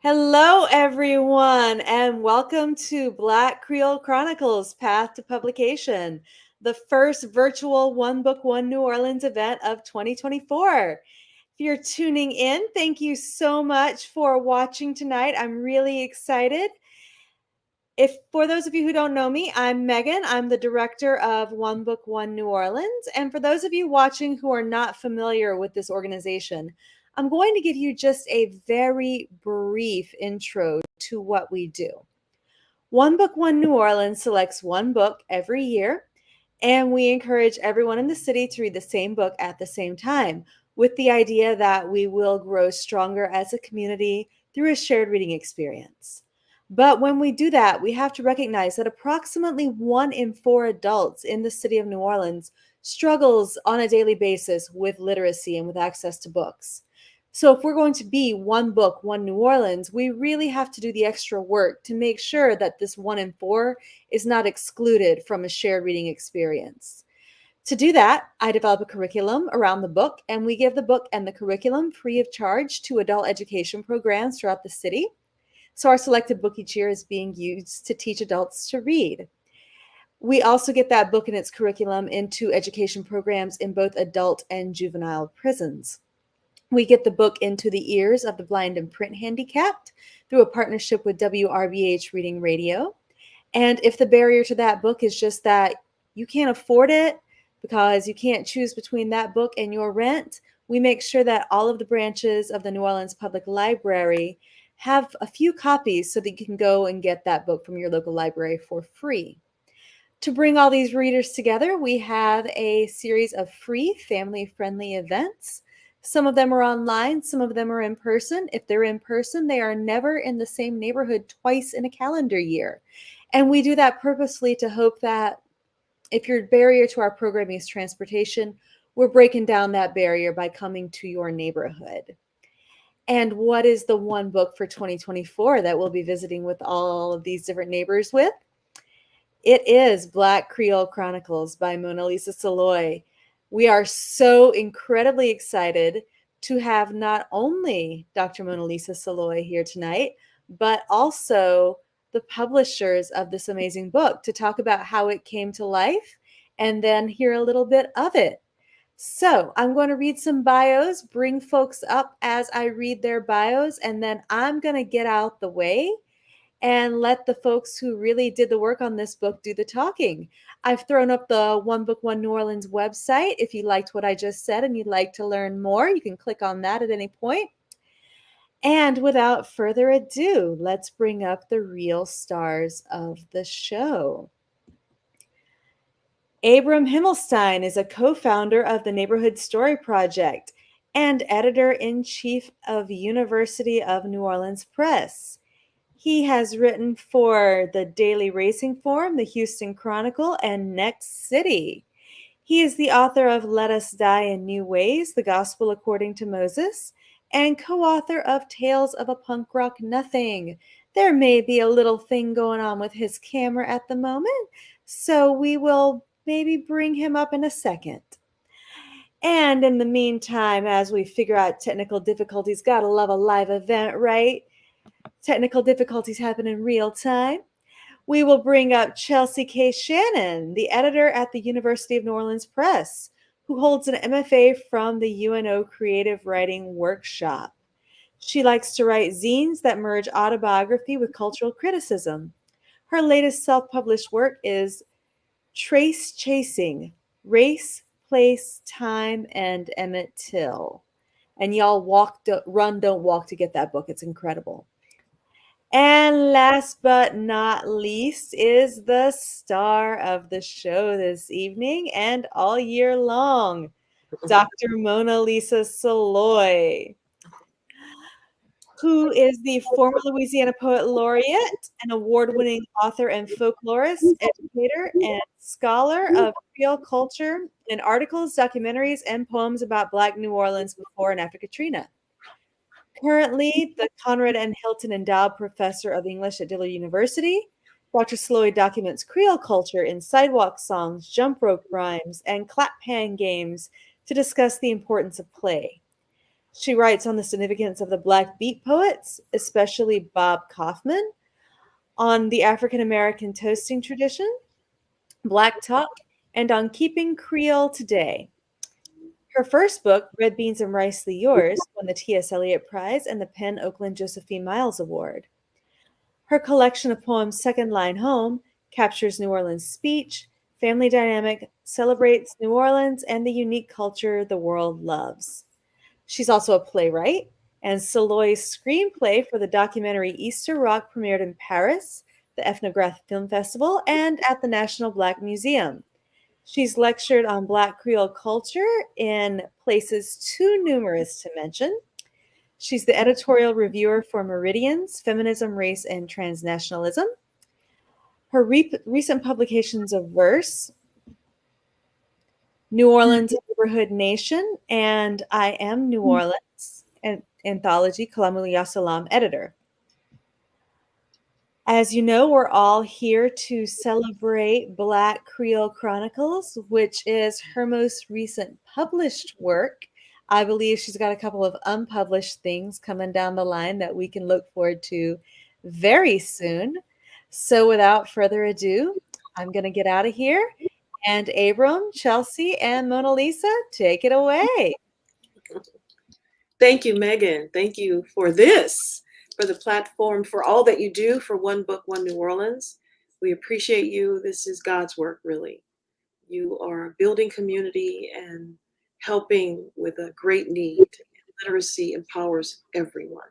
Hello, everyone, and welcome to Black Creole Chronicles Path to Publication, the first virtual One Book, One New Orleans event of 2024. If you're tuning in, thank you so much for watching tonight. I'm really excited. For those of you who don't know me, I'm Megan. I'm the director of One Book, One New Orleans. And for those of you watching who are not familiar with this organization, I'm going to give you just a very brief intro to what we do. One Book, One New Orleans selects one book every year, and we encourage everyone in the city to read the same book at the same time, with the idea that we will grow stronger as a community through a shared reading experience. But when we do that, we have to recognize that approximately 1 in 4 adults in the city of New Orleans struggles on a daily basis with literacy and with access to books. So if we're going to be One Book, One New Orleans, we really have to do the extra work to make sure that this 1 in 4 is not excluded from a shared reading experience. To do that, I develop a curriculum around the book, and we give the book and the curriculum free of charge to adult education programs throughout the city. So our selected book each year is being used to teach adults to read. We also get that book and its curriculum into education programs in both adult and juvenile prisons. We get the book into the ears of the blind and print handicapped through a partnership with WRBH Reading Radio. And if the barrier to that book is just that you can't afford it because you can't choose between that book and your rent, we make sure that all of the branches of the New Orleans Public Library have a few copies so that you can go and get that book from your local library for free. To bring all these readers together, we have a series of free family-friendly events. Some of them are online, some of them are in person. If they're in person, they are never in the same neighborhood twice in a calendar year. And we do that purposely to hope that if your barrier to our programming is transportation, we're breaking down that barrier by coming to your neighborhood. And what is the one book for 2024 that we'll be visiting with all of these different neighbors with? It is Black Creole Chronicles by Lisa Saloy. We are so incredibly excited to have not only Dr. Lisa Saloy here tonight, but also the publishers of this amazing book to talk about how it came to life and then hear a little bit of it. So I'm going to read some bios, bring folks up as I read their bios, and then I'm going to get out the way and let the folks who really did the work on this book do the talking. I've thrown up the One Book, One New Orleans website. If you liked what I just said and you'd like to learn more, you can click on that at any point. And without further ado, let's bring up the real stars of the show. Abram Himelstein is a co-founder of the Neighborhood Story Project and editor-in-chief of University of New Orleans Press. He has written for the Daily Racing Form, the Houston Chronicle, and Next City. He is the author of Let Us Die in New Ways, The Gospel According to Moses, and co-author of Tales of a Punk Rock Nothing. There may be a little thing going on with his camera at the moment, so we will maybe bring him up in a second. And in the meantime, as we figure out technical difficulties, gotta love a live event, right? Technical difficulties happen in real time. We will bring up Chelsey K. Shannon, the editor at the University of New Orleans Press, who holds an MFA from the UNO Creative Writing Workshop. She likes to write zines that merge autobiography with cultural criticism. Her latest self-published work is Trace Chasing, Race, Place, Time, and Emmett Till. And y'all run, don't walk to get that book. It's incredible. And last but not least is the star of the show this evening and all year long, Dr. Lisa Saloy, who is the former Louisiana Poet Laureate, an award-winning author and folklorist, educator, and scholar of Creole culture in articles, documentaries, and poems about Black New Orleans before and after Katrina. Currently, the Conrad and Hilton Endowed Professor of English at Dillard University, Dr. Saloy documents Creole culture in sidewalk songs, jump rope rhymes, and clap hand games to discuss the importance of play. She writes on the significance of the Black beat poets, especially Bob Kaufman, on the African American toasting tradition, Black talk, and on keeping Creole today. Her first book, Red Beans and Ricely Yours, won the T.S. Eliot Prize and the Penn Oakland Josephine Miles Award. Her collection of poems, Second Line Home, captures New Orleans speech, family dynamic, celebrates New Orleans and the unique culture the world loves. She's also a playwright, and Saloy's screenplay for the documentary Easter Rock premiered in Paris, the Ethnograph Film Festival, and at the National Black Museum. She's lectured on Black Creole culture in places too numerous to mention. She's the editorial reviewer for Meridians, Feminism, Race, and Transnationalism. Her recent publications of verse, New Orleans Neighborhood Nation, and I Am New Orleans, an anthology, Kalamul Yasalam editor. As you know, we're all here to celebrate Black Creole Chronicles, which is her most recent published work. I believe she's got a couple of unpublished things coming down the line that we can look forward to very soon. So without further ado, I'm going to get out of here. And Abram, Chelsey, and Mona Lisa, take it away. Thank you, Megan. Thank you for this, for the platform, for all that you do for One Book, One New Orleans. We appreciate you. This is God's work, really. You are building community and helping with a great need. Literacy empowers everyone.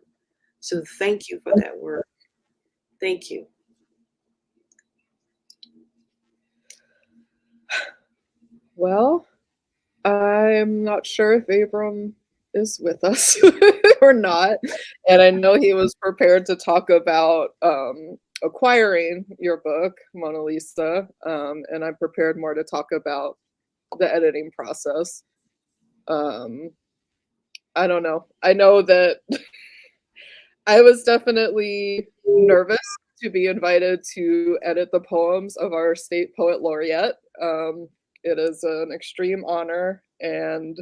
So thank you for that work. Thank you. Well, I'm not sure if Abram is with us or not. And I know he was prepared to talk about acquiring your book, Mona Lisa. And I'm prepared more to talk about the editing process. I don't know. I know that I was definitely nervous to be invited to edit the poems of our state poet laureate. It is an extreme honor and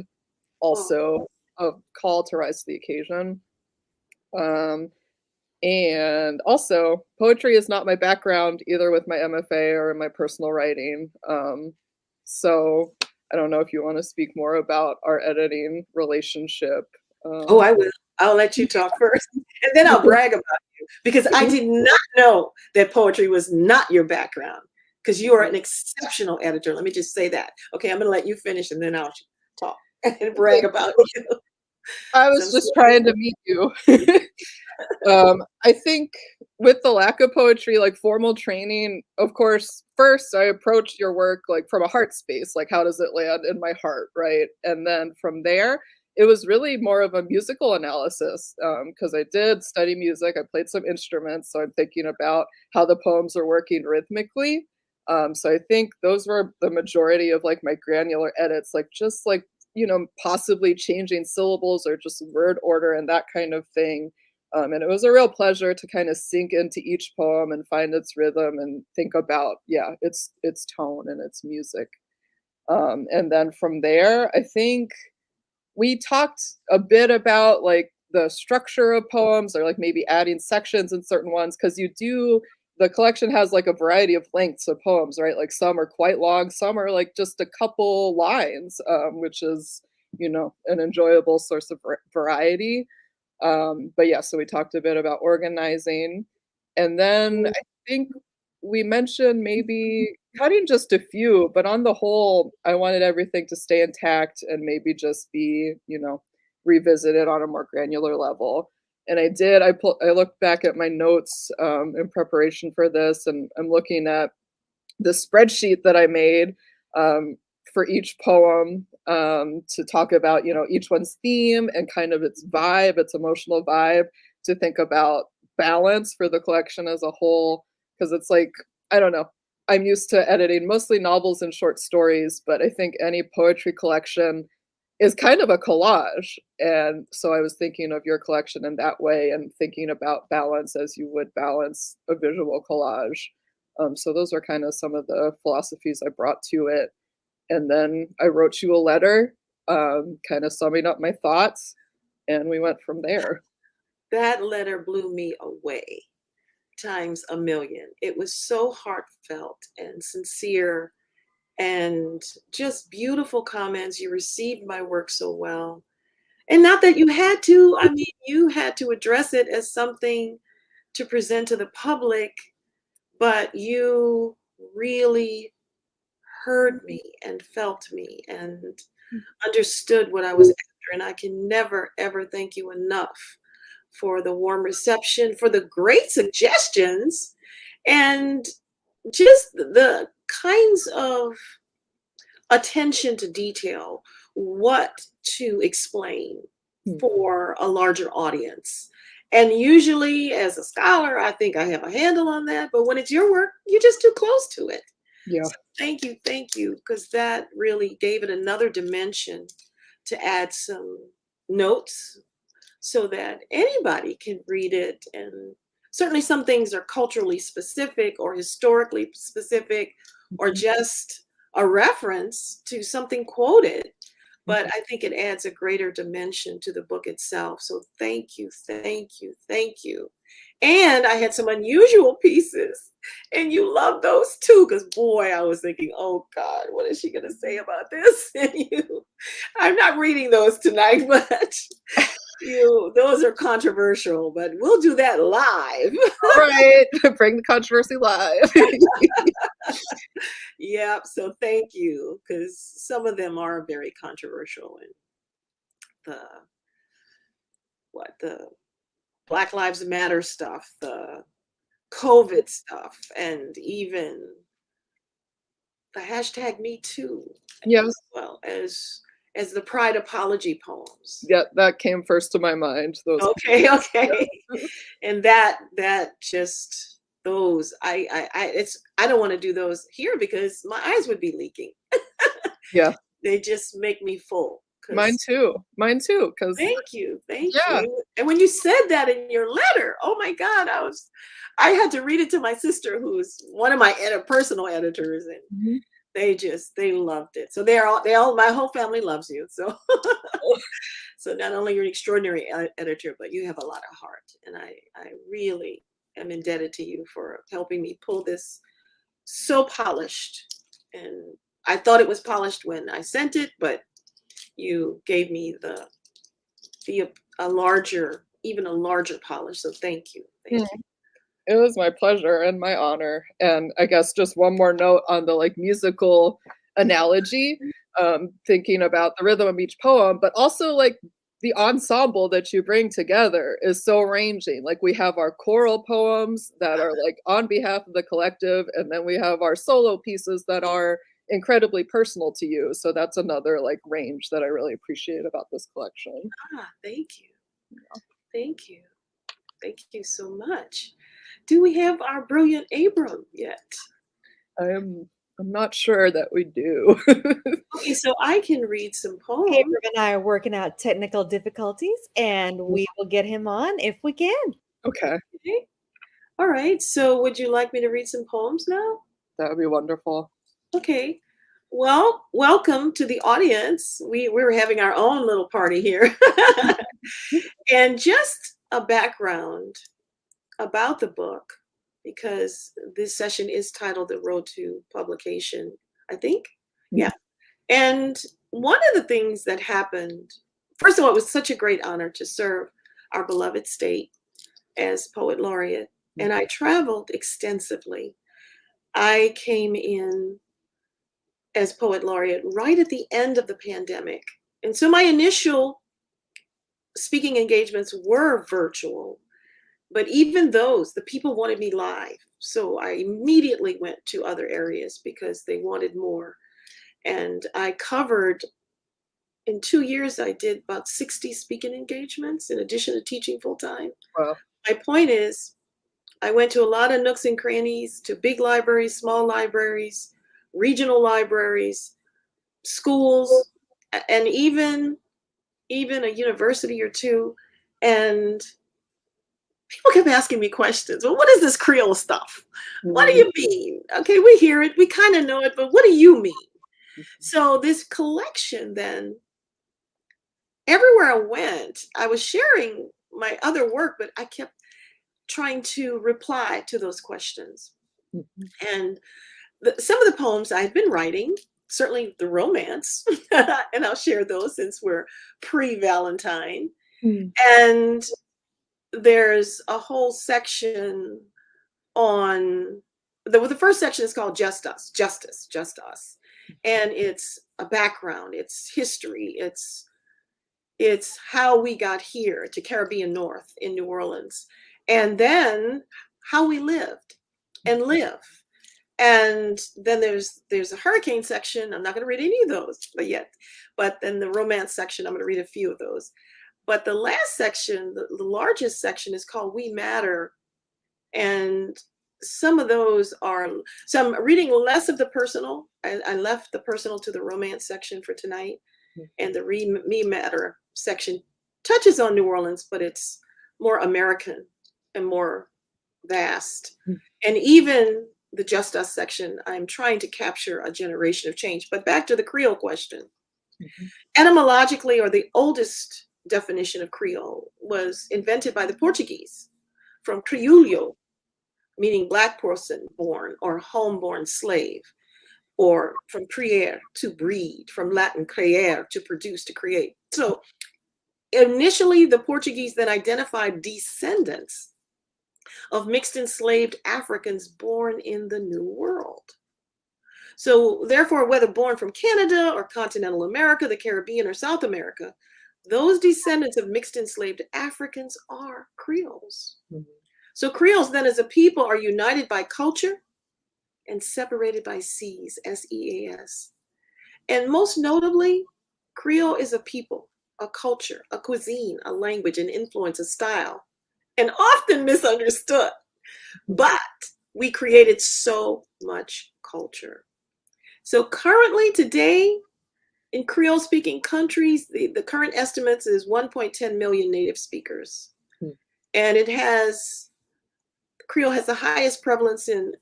also a call to rise to the occasion. And also, poetry is not my background either with my MFA or in my personal writing. So I don't know if you want to speak more about our editing relationship. Oh, I will. I'll let you talk first, and then I'll brag about you, because I did not know that poetry was not your background, because you are an exceptional editor. Let me just say that. Okay, I'm going to let you finish, and then I'll talk and brag about you. I was just trying to meet you. I think with the lack of poetry, like formal training, of course, first I approached your work like from a heart space, like how does it land in my heart, right? And then from there, it was really more of a musical analysis, because I did study music. I played some instruments, so I'm thinking about how the poems are working rhythmically. So I think those were the majority of like my granular edits, like just like, possibly changing syllables or just word order and that kind of thing. And it was a real pleasure to kind of sink into each poem and find its rhythm and think about, its tone and its music. And then from there, I think we talked a bit about like the structure of poems or like maybe adding sections in certain ones, because the collection has like a variety of lengths of poems, right? Like some are quite long, some are like just a couple lines, which is, an enjoyable source of variety. But yeah, so we talked a bit about organizing. And then I think we mentioned maybe cutting just a few, but on the whole, I wanted everything to stay intact and maybe just be, revisited on a more granular level. And I did, I looked back at my notes in preparation for this, and I'm looking at the spreadsheet that I made for each poem to talk about, each one's theme and kind of its vibe, its emotional vibe, to think about balance for the collection as a whole. Because it's like, I don't know, I'm used to editing mostly novels and short stories, but I think any poetry collection is kind of a collage. And so I was thinking of your collection in that way and thinking about balance as you would balance a visual collage. So those are kind of some of the philosophies I brought to it. And then I wrote you a letter, kind of summing up my thoughts. and we went from there. That letter blew me away times a million. It was so heartfelt and sincere and just beautiful comments. You received my work so well. And not that you had to, I mean, you had to address it as something to present to the public, but you really heard me and felt me and understood what I was after. And I can never, ever thank you enough for the warm reception, for the great suggestions, and just the kinds of attention to detail, what to explain for a larger audience. And usually as a scholar, I think I have a handle on that, but when it's your work, you're just too close to it. Yeah. So thank you, because that really gave it another dimension to add some notes so that anybody can read it. And certainly some things are culturally specific or historically specific or just a reference to something quoted. But I think it adds a greater dimension to the book itself. So thank you. And I had some unusual pieces, and you love those too, because boy, I was thinking, oh God, what is she going to say about this? And I'm not reading those tonight, but those are controversial, but we'll do that live. All right, bring the controversy live. Yep. So thank you, because some of them are very controversial, and the Black Lives Matter stuff, the COVID stuff, and even the hashtag Me Too. Yes. As well as the Pride apology poems. Yeah, that came first to my mind. Those. Okay. And that just those I don't want to do those here because my eyes would be leaking. Yeah. They just make me full. Mine too. Cause thank you. And when you said that in your letter, oh my God, I had to read it to my sister, who's one of my personal editors, and they loved it. So they all my whole family loves you. So so not only you're an extraordinary editor, but you have a lot of heart, and I really am indebted to you for helping me pull this so polished. And I thought it was polished when I sent it, but you gave me a larger polish. So thank you. Thank you. It was my pleasure and my honor. And I guess just one more note on the musical analogy, thinking about the rhythm of each poem, but also the ensemble that you bring together is so ranging. We have our choral poems that are on behalf of the collective, and then we have our solo pieces that are incredibly personal to you. So that's another range that I really appreciate about this collection. Thank you. Yeah. Thank you so much. Do we have our brilliant Abram yet? I'm not sure that we do. Okay, so I can read some poems. Abram and I are working out technical difficulties, and we will get him on if we can. Okay. All right. So would you like me to read some poems now? That would be wonderful. Okay. Well, welcome to the audience. We're having our own little party here. And just a background about the book, because this session is titled The Road to Publication, I think. Yeah. And one of the things that happened, first of all, it was such a great honor to serve our beloved state as poet laureate. And I traveled extensively. I came in as poet laureate right at the end of the pandemic. And so my initial speaking engagements were virtual, but even those, the people wanted me live. So I immediately went to other areas because they wanted more. And I covered, in 2 years, I did about 60 speaking engagements in addition to teaching full time. Wow. My point is, I went to a lot of nooks and crannies, to big libraries, small libraries, regional libraries, schools, and even a university or two. And people kept asking me questions. Well, what is this Creole stuff? What do you mean? Okay, we hear it, we kind of know it, but what do you mean? So this collection then everywhere I went, I was sharing my other work, but I kept trying to reply to those questions. And some of the poems I've been writing, certainly the romance, and I'll share those since we're pre-Valentine. And there's a whole section on the first section is called Just Us, Justice, Just Us. And it's a background, it's history, it's how we got here to Caribbean North in New Orleans, and then how we lived and live. And then there's a hurricane section. I'm not going to read any of those, but then the romance section, I'm going to read a few of those. But the last section, the largest section, is called We Matter. And some of those are, so I'm reading less of the personal. I left the personal to the romance section for tonight. And the Me Matter section touches on New Orleans, but it's more American and more vast. And even the Just Us section, I'm trying to capture a generation of change. But back to the Creole question. Etymologically, or the oldest definition of Creole, was invented by the Portuguese from crioulo, meaning black person born or homeborn slave, or from creare, to breed, from Latin creare, to produce, to create. So initially, the Portuguese then identified descendants of mixed enslaved Africans born in the New World. So therefore, whether born from Canada or continental America, the Caribbean, or South America, those descendants of mixed enslaved Africans are Creoles. So Creoles then as a people are united by culture and separated by seas, S-E-A-S. And most notably, Creole is a people, a culture, a cuisine, a language, an influence, a style, and often misunderstood. But we created so much culture. So currently today, in Creole-speaking countries, the current estimates is 1.10 million native speakers. And Creole has the highest prevalence in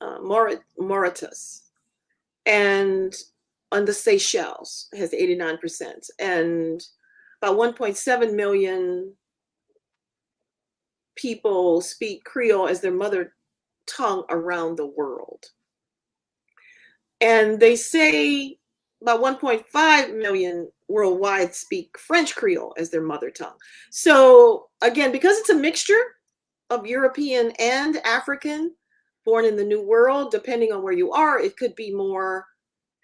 Mauritius, and on the Seychelles has 89%, and about 1.7 million people speak Creole as their mother tongue around the world. And they say about 1.5 million worldwide speak French Creole as their mother tongue. So again, because it's a mixture of European and African born in the New World, depending on where you are, it could be more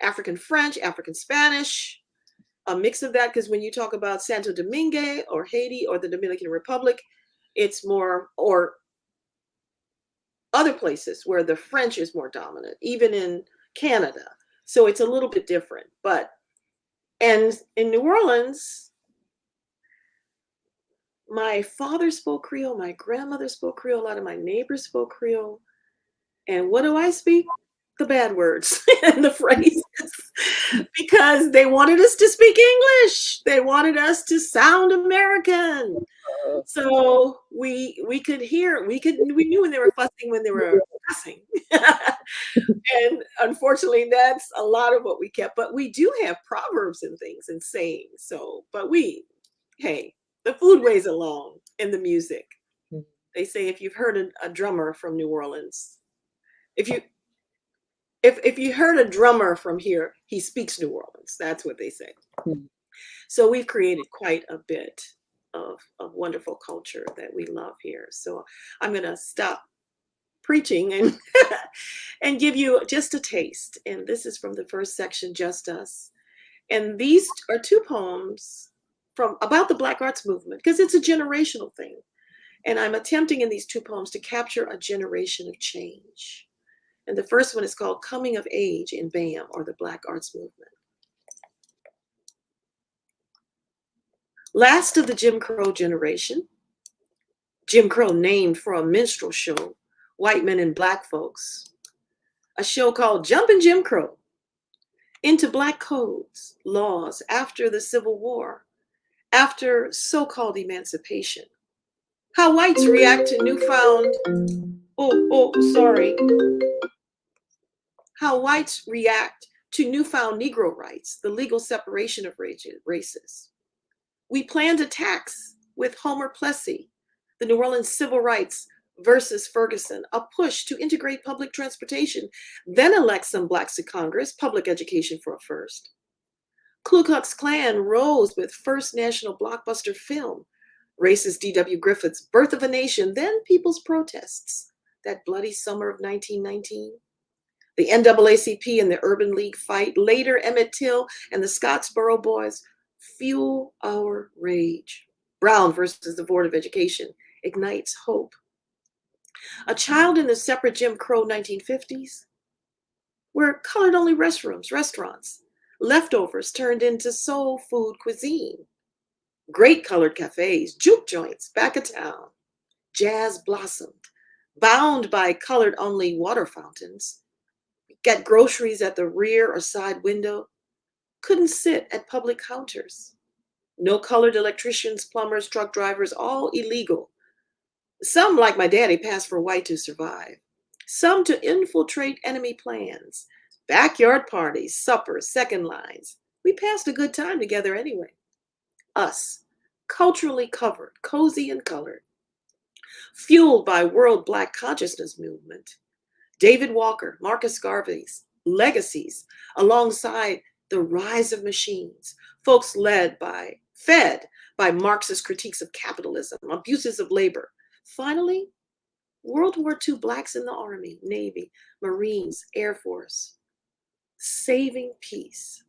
African French, African Spanish, a mix of that, because when you talk about Santo Domingue or Haiti or the Dominican Republic, it's more, or other places where the French is more dominant, even in Canada. So it's a little bit different. And in New Orleans, my father spoke Creole, my grandmother spoke Creole, a lot of my neighbors spoke Creole. And what do I speak? The bad words and the phrases, because they wanted us to speak English. They wanted us to sound American. So we could hear, we knew when they were fussing, when they were fussing. And unfortunately, that's a lot of what we kept. But we do have proverbs and things and sayings. So, but hey, the food weighs along in the music. They say if you've heard a drummer from New Orleans, if you heard a drummer from here, he speaks New Orleans. That's what they say. So we've created quite a bit of wonderful culture that we love here. So I'm going to stop preaching and and give you just a taste. And this is from the first section, Just Us. And these are two poems about the Black arts movement, because it's a generational thing. And I'm attempting in these two poems to capture a generation of change. And the first one is called Coming of Age in BAM, or the Black Arts Movement. Last of the Jim Crow generation, Jim Crow named for a minstrel show, white men and black folks, a show called Jumpin' Jim Crow, into black codes, laws after the Civil War, after so-called emancipation, how whites react to newfound, how whites react to newfound Negro rights, the legal separation of races. We planned attacks with Homer Plessy, the New Orleans civil rights versus Ferguson, a push to integrate public transportation, then elect some blacks to Congress, public education for a first. Ku Klux Klan rose with first national blockbuster film, racist D.W. Griffith's Birth of a Nation, then people's protests, that bloody summer of 1919. The NAACP and the Urban League fight, later Emmett Till and the Scottsboro Boys, fuel our rage. Brown versus the Board of Education ignites hope. A child in the separate Jim Crow 1950s, where colored-only restaurants, leftovers turned into soul food cuisine. Great colored cafes, juke joints back of town. Jazz blossomed, bound by colored-only water fountains. Get groceries at the rear or side window. Couldn't sit at public counters. No colored electricians, plumbers, truck drivers, all illegal. Some, like my daddy, passed for white to survive. Some to infiltrate enemy plans. Backyard parties, suppers, second lines. We passed a good time together anyway. Us, culturally covered, cozy and colored. Fueled by World Black Consciousness Movement. David Walker, Marcus Garvey's legacies alongside the rise of machines, folks fed by Marxist critiques of capitalism, abuses of labor. Finally, World War II blacks in the Army, Navy, Marines, Air Force, saving peace.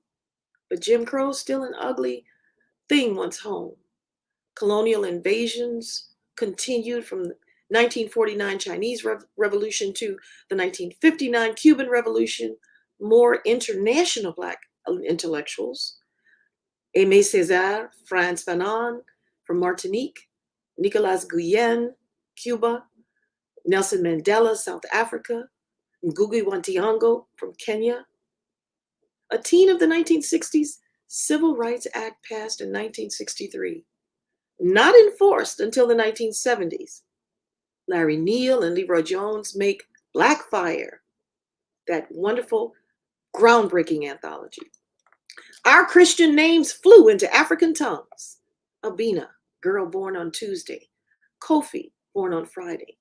But Jim Crow's still an ugly thing once home. Colonial invasions continued from 1949 Chinese Revolution to the 1959 Cuban Revolution. More international black intellectuals, Aimé Césaire, Frantz Fanon from Martinique, Nicolas Guillen, Cuba, Nelson Mandela, South Africa, Ngugi wa Thiong'o from Kenya. A teen of the 1960s, Civil Rights Act passed in 1963, not enforced until the 1970s. Larry Neal and Leroy Jones make Black Fire, that wonderful, groundbreaking anthology. Our Christian names flew into African tongues. Abina, girl born on Tuesday. Kofi, born on Friday.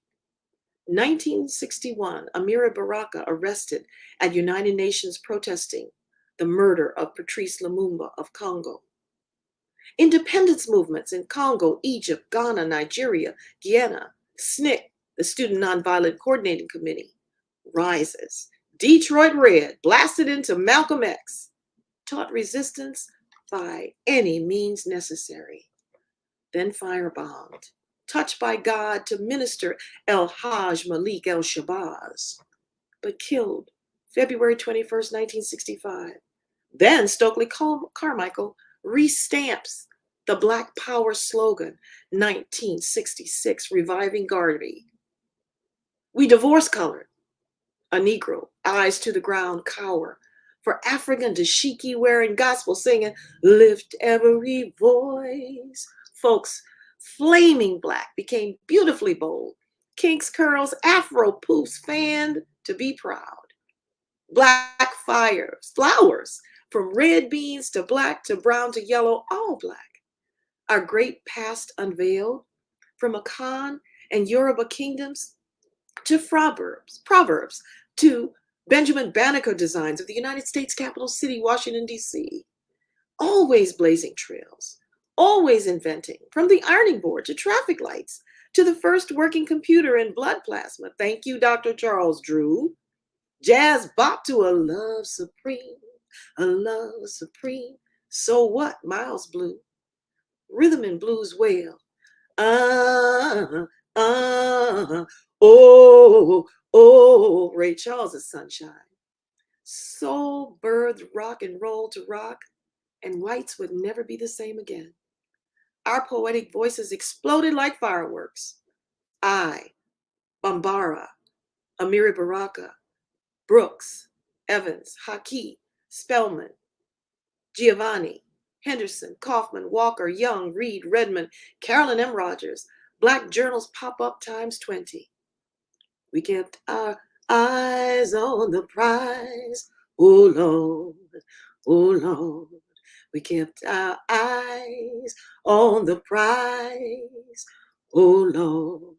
1961, Amira Baraka arrested at United Nations protesting the murder of Patrice Lumumba of Congo. Independence movements in Congo, Egypt, Ghana, Nigeria, Guyana, SNCC, the Student Nonviolent Coordinating Committee, rises. Detroit Red blasted into Malcolm X, taught resistance by any means necessary. Then firebombed, touched by God to minister El Hajj Malik El Shabazz, but killed February 21st, 1965. Then Stokely Carmichael restamps the Black Power slogan, 1966, reviving Garvey. We divorce colored. A Negro, eyes to the ground, cower. For African dashiki wearing, gospel singing, lift every voice. Folks, flaming black became beautifully bold. Kinks, curls, afro poofs, fanned to be proud. Black fires, flowers, from red beans to black to brown to yellow, all black. Our great past unveiled, from Akan and Yoruba kingdoms to proverbs to Benjamin Banneker designs of the United States capital city, Washington, D.C. Always blazing trails, always inventing, from the ironing board to traffic lights to the first working computer and blood plasma. Thank you, Dr. Charles Drew. Jazz bop to a love supreme, a love supreme. So what, Miles Blue? Rhythm and blues wail. Oh, Ray Charles' Sunshine. Soul birthed rock and roll to rock, and whites would never be the same again. Our poetic voices exploded like fireworks. I, Bambara, Amiri Baraka, Brooks, Evans, Haki, Spellman, Giovanni, Henderson, Kaufman, Walker, Young, Reed, Redmond, Carolyn M. Rogers, Black journals pop up times 20. We kept our eyes on the prize. Oh Lord, We kept our eyes on the prize, oh Lord.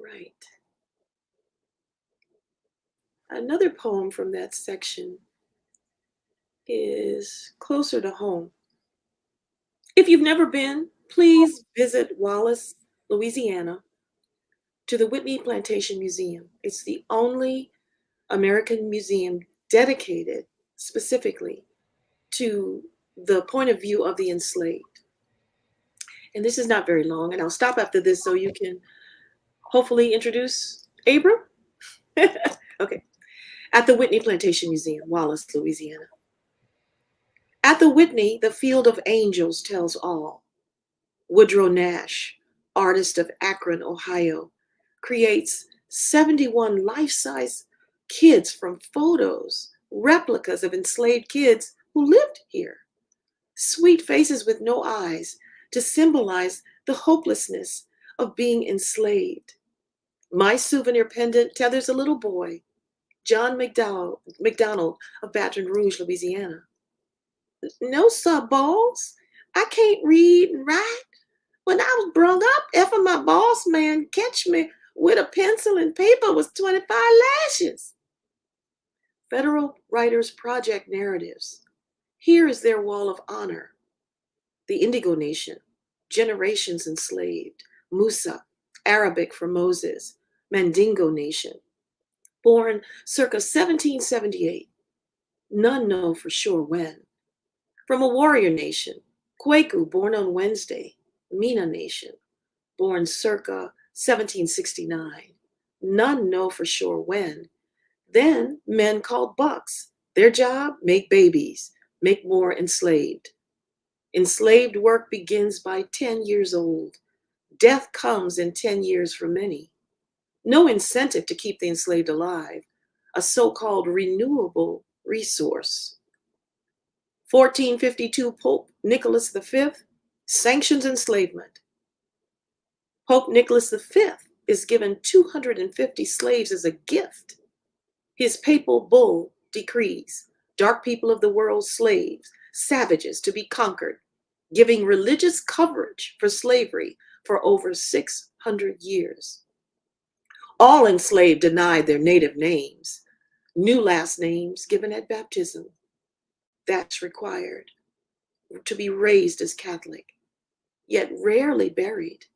Right. Another poem from that section is closer to home. If you've never been, please visit Wallace, Louisiana, to the Whitney Plantation Museum. It's the only American museum dedicated specifically to the point of view of the enslaved. And this is not very long, and I'll stop after this so you can hopefully introduce Abram. Okay. At the Whitney Plantation Museum, Wallace, Louisiana. At the Whitney, the field of angels tells all. Woodrow Nash, artist of Akron, Ohio, creates 71 life-size kids from photos, replicas of enslaved kids who lived here. Sweet faces with no eyes to symbolize the hopelessness of being enslaved. My souvenir pendant tethers a little boy, John McDonald of Baton Rouge, Louisiana. No, sir, boss. I can't read and write. When I was brung up, if my boss man catch me with a pencil and paper was 25 lashes. Federal Writers Project narratives. Here is their wall of honor. The Indigo Nation, generations enslaved. Musa, Arabic for Moses. Mandingo Nation, born circa 1778. None know for sure when. From a warrior nation, Kwaku, born on Wednesday. Mina Nation, born circa 1769. None know for sure when. Then men called bucks. Their job, make babies, make more enslaved. Enslaved work begins by 10 years old. Death comes in 10 years for many. No incentive to keep the enslaved alive, a so-called renewable resource. 1452 Pope Nicholas V sanctions enslavement. Pope Nicholas V is given 250 slaves as a gift. His papal bull decrees dark people of the world slaves, savages to be conquered, giving religious coverage for slavery for over 600 years. All enslaved denied their native names, new last names given at baptism. That's required to be raised as Catholic, yet rarely buried.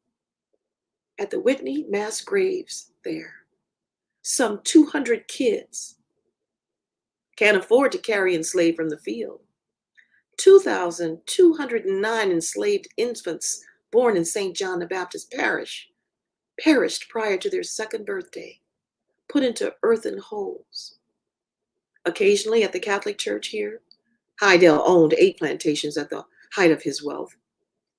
At the Whitney mass graves there, some 200 kids can't afford to carry enslaved from the field. 2,209 enslaved infants born in St. John the Baptist Parish perished prior to their second birthday, put into earthen holes. Occasionally at the Catholic Church here, Heidel owned 8 plantations at the height of his wealth.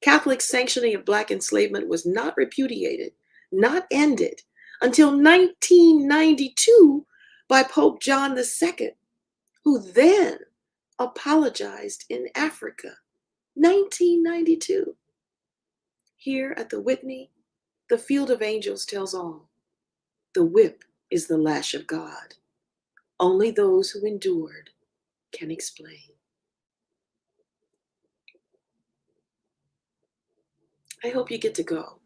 Catholic sanctioning of Black enslavement was not repudiated, not ended, until 1992 by Pope John II, who then apologized in Africa. 1992. Here at the Whitney, the field of angels tells all. The whip is the lash of God. Only those who endured can explain. I hope you get to go.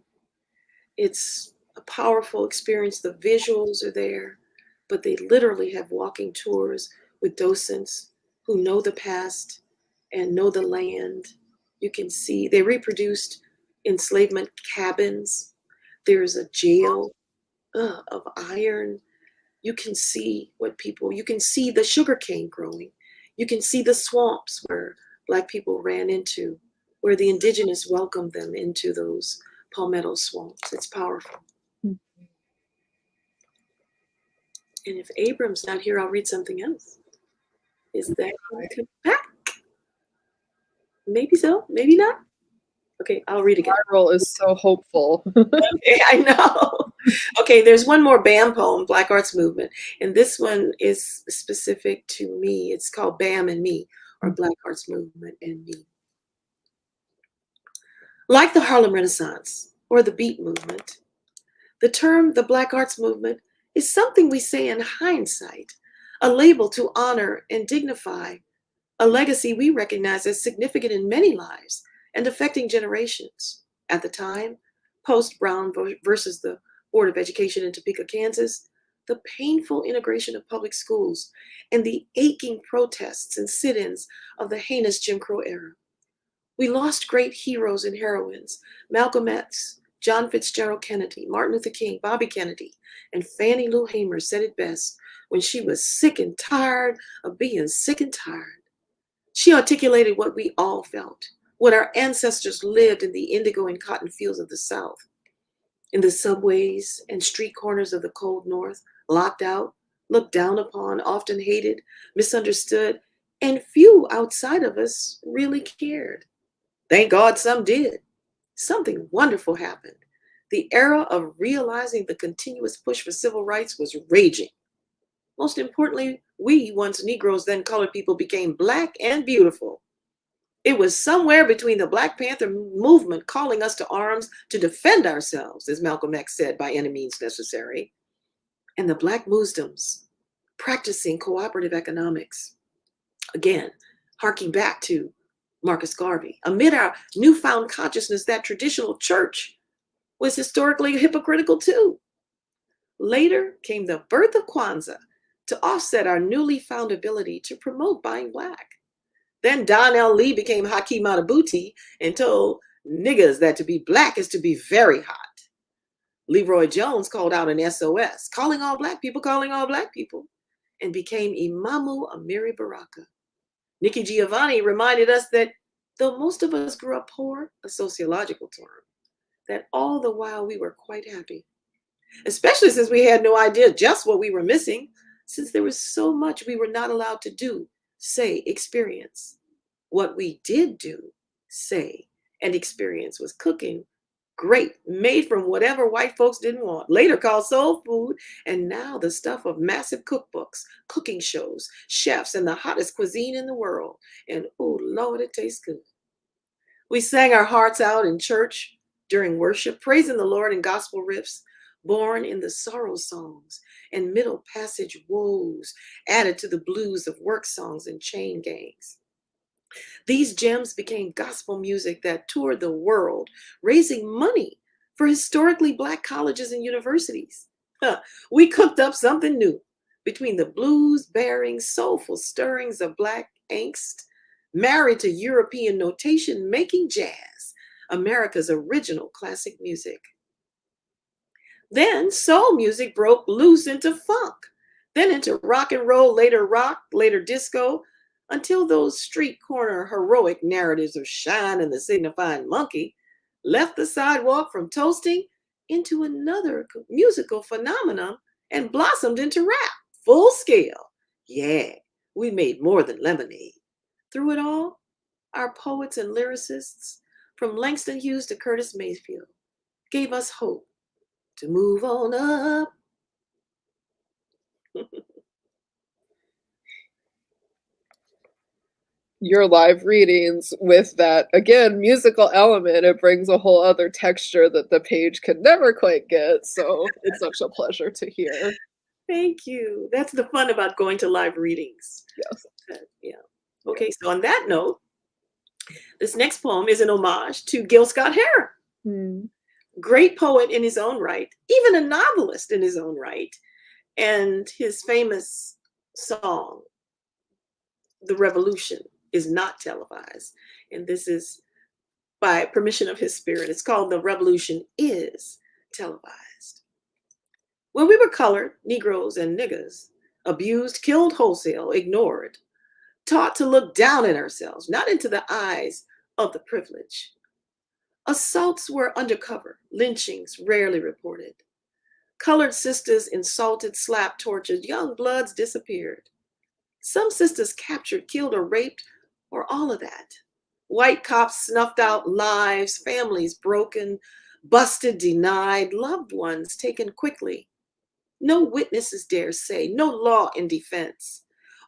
It's a powerful experience. The visuals are there, but they literally have walking tours with docents who know the past and know the land. You can see they reproduced enslavement cabins. There's a jail of iron. You can see you can see the sugarcane growing. You can see the swamps where Black people ran into, where the indigenous welcomed them into those palmetto swamps. It's powerful. And if Abram's not here, I'll read something else. Is that going to come back? Maybe so, maybe not. Okay, I'll read again. Viral is so hopeful. Okay, I know. Okay, there's one more BAM poem, Black Arts Movement, and this one is specific to me. It's called BAM and Me, or Black Arts Movement and Me. Like the Harlem Renaissance or the Beat Movement, the term the Black Arts Movement is something we say in hindsight a label to honor and dignify, a legacy we recognize as significant in many lives and affecting generations. At the time, post Brown versus the Board of Education in Topeka, Kansas, the painful integration of public schools, and the aching protests and sit-ins of the heinous Jim Crow era. We lost great heroes and heroines, Malcolm X, John Fitzgerald Kennedy, Martin Luther King, Bobby Kennedy, and Fannie Lou Hamer said it best when she was sick and tired of being sick and tired. She articulated what we all felt, what our ancestors lived in the indigo and cotton fields of the South, in the subways and street corners of the cold North, locked out, looked down upon, often hated, misunderstood, and few outside of us really cared. Thank God some did. Something wonderful happened. The era of realizing the continuous push for civil rights was raging. Most importantly, we, once Negroes, then colored people, became Black and beautiful. It was somewhere between the Black Panther movement calling us to arms to defend ourselves, as Malcolm X said, by any means necessary, and the Black Muslims practicing cooperative economics. Again, harking back to Marcus Garvey, amid our newfound consciousness that traditional church was historically hypocritical too. Later came the birth of Kwanzaa to offset our newly found ability to promote buying Black. Then Don L. Lee became Hakeem Matabuti and told niggas that to be Black is to be very hot. Leroy Jones called out an SOS, calling all Black people, and became Imamu Amiri Baraka. Nikki Giovanni reminded us that though most of us grew up poor, a sociological term, that all the while we were quite happy, especially since we had no idea just what we were missing, since there was so much we were not allowed to do, say, experience. What we did do, say, and experience was cooking great, made from whatever white folks didn't want, later called soul food, and now the stuff of massive cookbooks, cooking shows, chefs, and the hottest cuisine in the world. And oh, Lord, it tastes good. We sang our hearts out in church during worship, praising the Lord in gospel riffs, born in the sorrow songs and middle passage woes, added to the blues of work songs and chain gangs. These gems became gospel music that toured the world, raising money for historically Black colleges and universities. We cooked up something new between the blues-bearing, soulful stirrings of Black angst, married to European notation, making jazz America's original classic music. Then soul music broke loose into funk, then into rock and roll, later disco, until those street corner heroic narratives of Shine and the Signifying Monkey left the sidewalk from toasting into another musical phenomenon and blossomed into rap, full scale. Yeah, we made more than lemonade. Through it all, our poets and lyricists, from Langston Hughes to Curtis Mayfield, gave us hope to move on up. Your live readings with that, again, musical element, it brings a whole other texture that the page could never quite get. So it's such a pleasure to hear. Thank you. That's the fun about going to live readings. Yes. Yeah. Okay, so on that note, this next poem is an homage to Gil Scott-Heron. Great poet in his own right, even a novelist in his own right. And his famous song, The Revolution, is not televised. And this is by permission of his spirit. It's called The Revolution is Televised. When we were colored, Negroes and niggas, abused, killed wholesale, ignored, taught to look down at ourselves, not into the eyes of the privileged. Assaults were undercover, lynchings rarely reported. Colored sisters insulted, slapped, tortured, young bloods disappeared. Some sisters captured, killed, or raped, or all of that. White cops snuffed out lives, families broken, busted, denied, loved ones taken quickly. No witnesses dare say, no law in defense.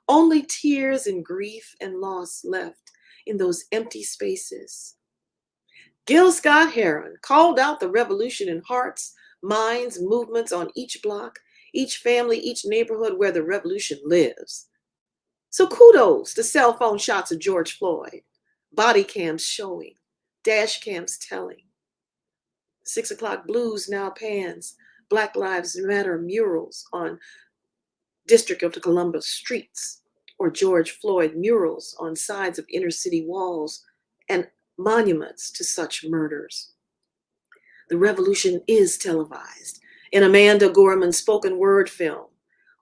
Only tears and grief and loss left in those empty spaces. Gil Scott-Heron called out the revolution in hearts, minds, movements on each block, each family, each neighborhood where the revolution lives. So kudos to cell phone shots of George Floyd, body cams showing, dash cams telling. 6 o'clock blues now pans Black Lives Matter murals on District of Columbia streets, or George Floyd murals on sides of inner city walls and monuments to such murders. The revolution is televised in Amanda Gorman's spoken word film,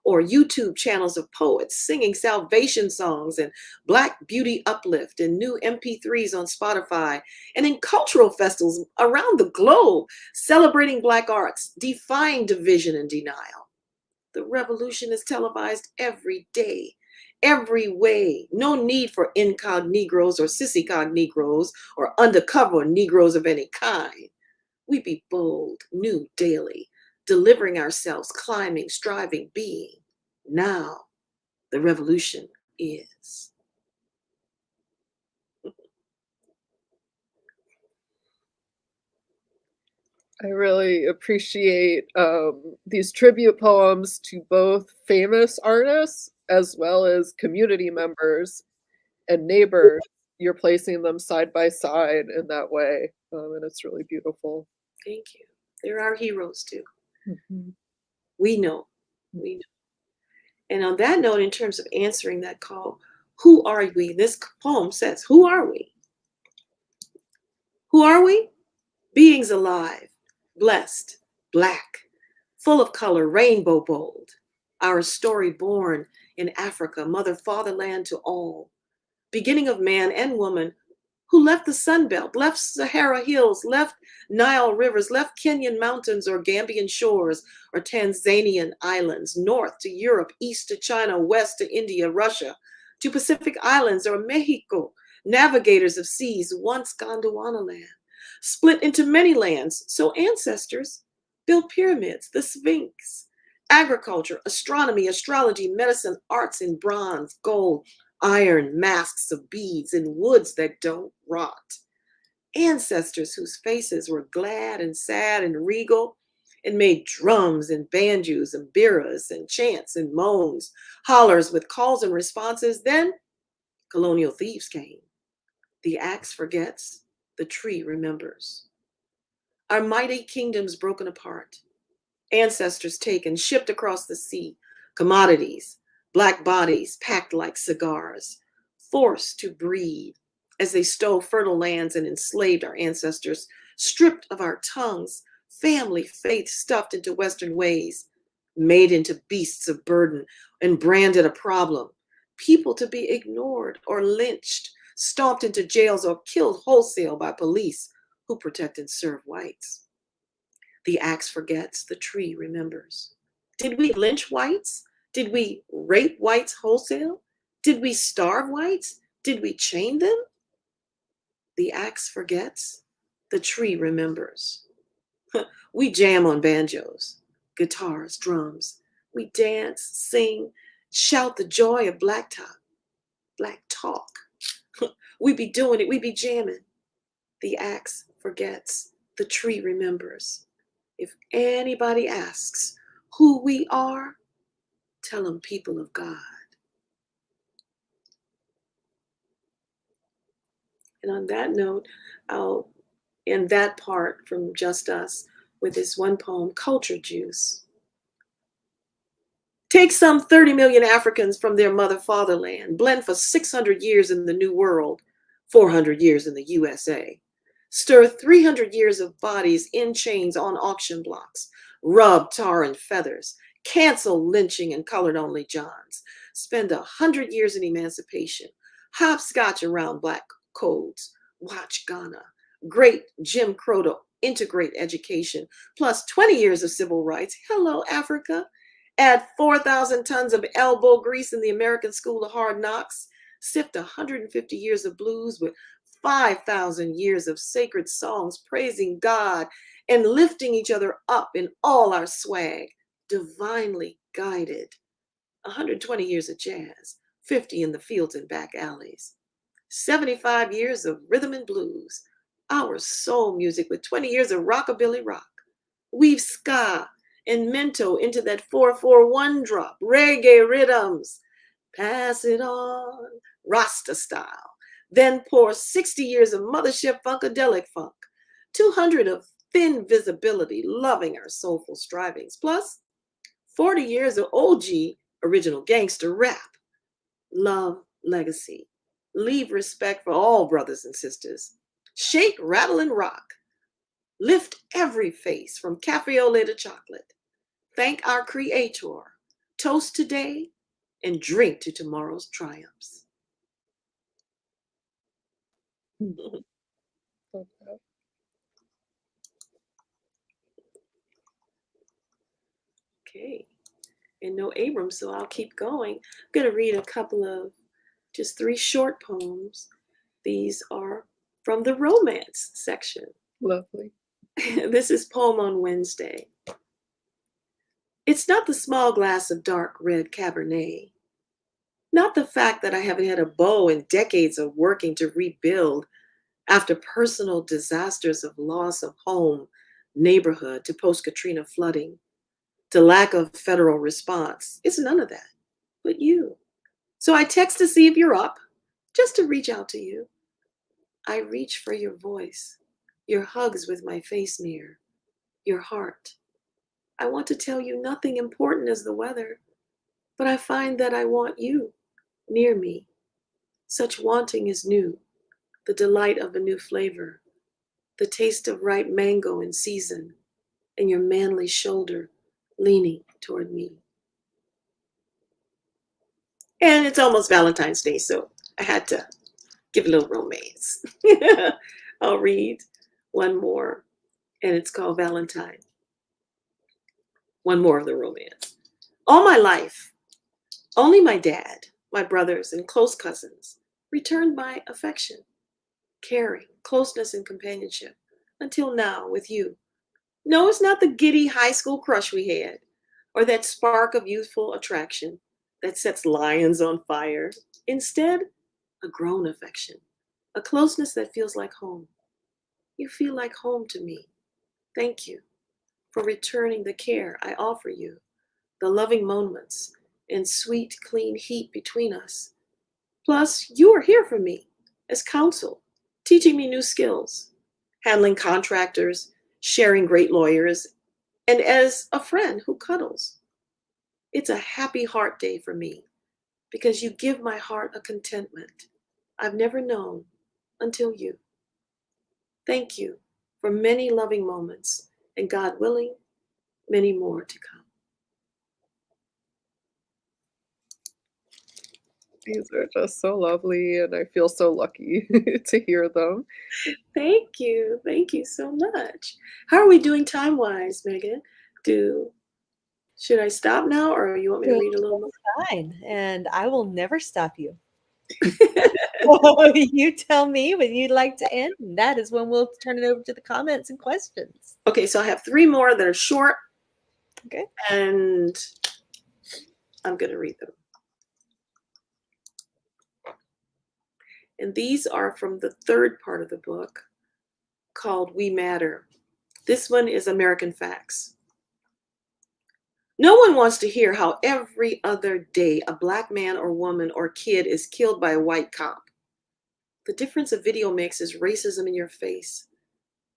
or YouTube channels of poets singing salvation songs and Black beauty uplift and new MP3s on Spotify, and in cultural festivals around the globe celebrating Black arts, defying division and denial. The revolution is televised every day, every way. No need for incognegros or sissy-cog-negros or undercover Negroes of any kind. We be bold, new daily, delivering ourselves, climbing, striving, being. Now, the revolution is. I really appreciate these tribute poems to both famous artists as well as community members and neighbors. You're placing them side by side in that way, and it's really beautiful. Thank you. They're our heroes too. Mm-hmm. We know. We know. And on that note, in terms of answering that call, who are we? This poem says, who are we? Who are we? Beings alive, blessed, Black, full of color, rainbow bold. Our story born in Africa, mother fatherland to all. Beginning of man and woman who left the Sun Belt, left Sahara hills, left Nile rivers, left Kenyan mountains or Gambian shores or Tanzanian islands, north to Europe, east to China, west to India, Russia, to Pacific Islands or Mexico, navigators of seas, once Gondwana land, split into many lands, so ancestors built pyramids, the Sphinx, agriculture, astronomy, astrology, medicine, arts in bronze, gold, iron, masks of beads in woods that don't rot. Ancestors whose faces were glad and sad and regal and made drums and banjos and birras and chants and moans, hollers with calls and responses. Then colonial thieves came. The axe forgets, the tree remembers. Our mighty kingdoms broken apart, ancestors taken, shipped across the sea, commodities, Black bodies packed like cigars, forced to breed as they stole fertile lands and enslaved our ancestors, stripped of our tongues, family faith stuffed into Western ways, made into beasts of burden and branded a problem, people to be ignored or lynched, stomped into jails or killed wholesale by police who protect and serve whites. The axe forgets, the tree remembers. Did we lynch whites? Did we rape whites wholesale? Did we starve whites? Did we chain them? The axe forgets, the tree remembers. We jam on banjos, guitars, drums. We dance, sing, shout the joy of Black talk. We be doing it, we be jamming. The axe forgets, the tree remembers. If anybody asks who we are, tell them people of God. And on that note, I'll end that part from Just Us with this one poem, Culture Juice. Take some 30 million Africans from their mother fatherland, blend for 600 years in the New World, 400 years in the USA. Stir 300 years of bodies in chains on auction blocks, rub tar and feathers, cancel lynching and colored only Johns, spend 100 years in emancipation, hopscotch around Black codes, watch Ghana, great Jim Crow to integrate education, plus 20 years of civil rights. Hello, Africa. Add 4,000 tons of elbow grease in the American School of Hard Knocks, sift 150 years of blues with 5,000 years of sacred songs praising God and lifting each other up in all our swag, divinely guided. 120 years of jazz, 50 in the fields and back alleys. 75 years of rhythm and blues, our soul music with 20 years of rockabilly rock. Weave ska and mento into that 4/4/1 drop, reggae rhythms. Pass it on, Rasta style. Then pour 60 years of mothership funkadelic funk, 200 of thin visibility, loving our soulful strivings, plus 40 years of OG original gangster rap. Love legacy. Leave respect for all brothers and sisters. Shake, rattle, and rock. Lift every face from cafe au lait to chocolate. Thank our creator. Toast today and drink to tomorrow's triumphs. Okay. Okay. And no Abram, so I'll keep going. I'm going to read a couple of just 3 short poems. These are from the romance section. Lovely. This is Poem on Wednesday. It's not the small glass of dark red Cabernet, not the fact that I haven't had a beau in decades of working to rebuild after personal disasters of loss of home, neighborhood, to post-Katrina flooding, to lack of federal response. It's none of that, but you. So I text to see if you're up, just to reach out to you. I reach for your voice, your hugs with my face near, your heart. I want to tell you nothing important is the weather, but I find that I want you near me. Such wanting is new, the delight of a new flavor, the taste of ripe mango in season, and your manly shoulder leaning toward me. And it's almost Valentine's Day, so I had to give a little romance. I'll read one more, and it's called Valentine. One more of the romance. All my life, only my dad, my brothers, and close cousins returned my affection, caring, closeness, and companionship, until now with you. No, it's not the giddy high school crush we had, or that spark of youthful attraction that sets lions on fire. Instead, a grown affection, a closeness that feels like home. You feel like home to me. Thank you for returning the care I offer you, the loving moments and sweet, clean heat between us. Plus, you are here for me as counsel, teaching me new skills, handling contractors, sharing great lawyers, and as a friend who cuddles. It's a happy heart day for me because you give my heart a contentment I've never known until you. Thank you for many loving moments, and God willing, many more to come. These are just so lovely, and I feel so lucky to hear them. Thank you. Thank you so much. How are we doing time-wise, Megan? Should I stop now, or you want me to read a little more? Fine, and I will never stop you. So you tell me when you'd like to end, and that is when we'll turn it over to the comments and questions. Okay, so I have 3 more that are short. Okay. And I'm going to read them. And these are from the 3rd part of the book called We Matter. This one is American Facts. No one wants to hear how every other day a Black man or woman or kid is killed by a white cop. The difference a video makes is racism in your face.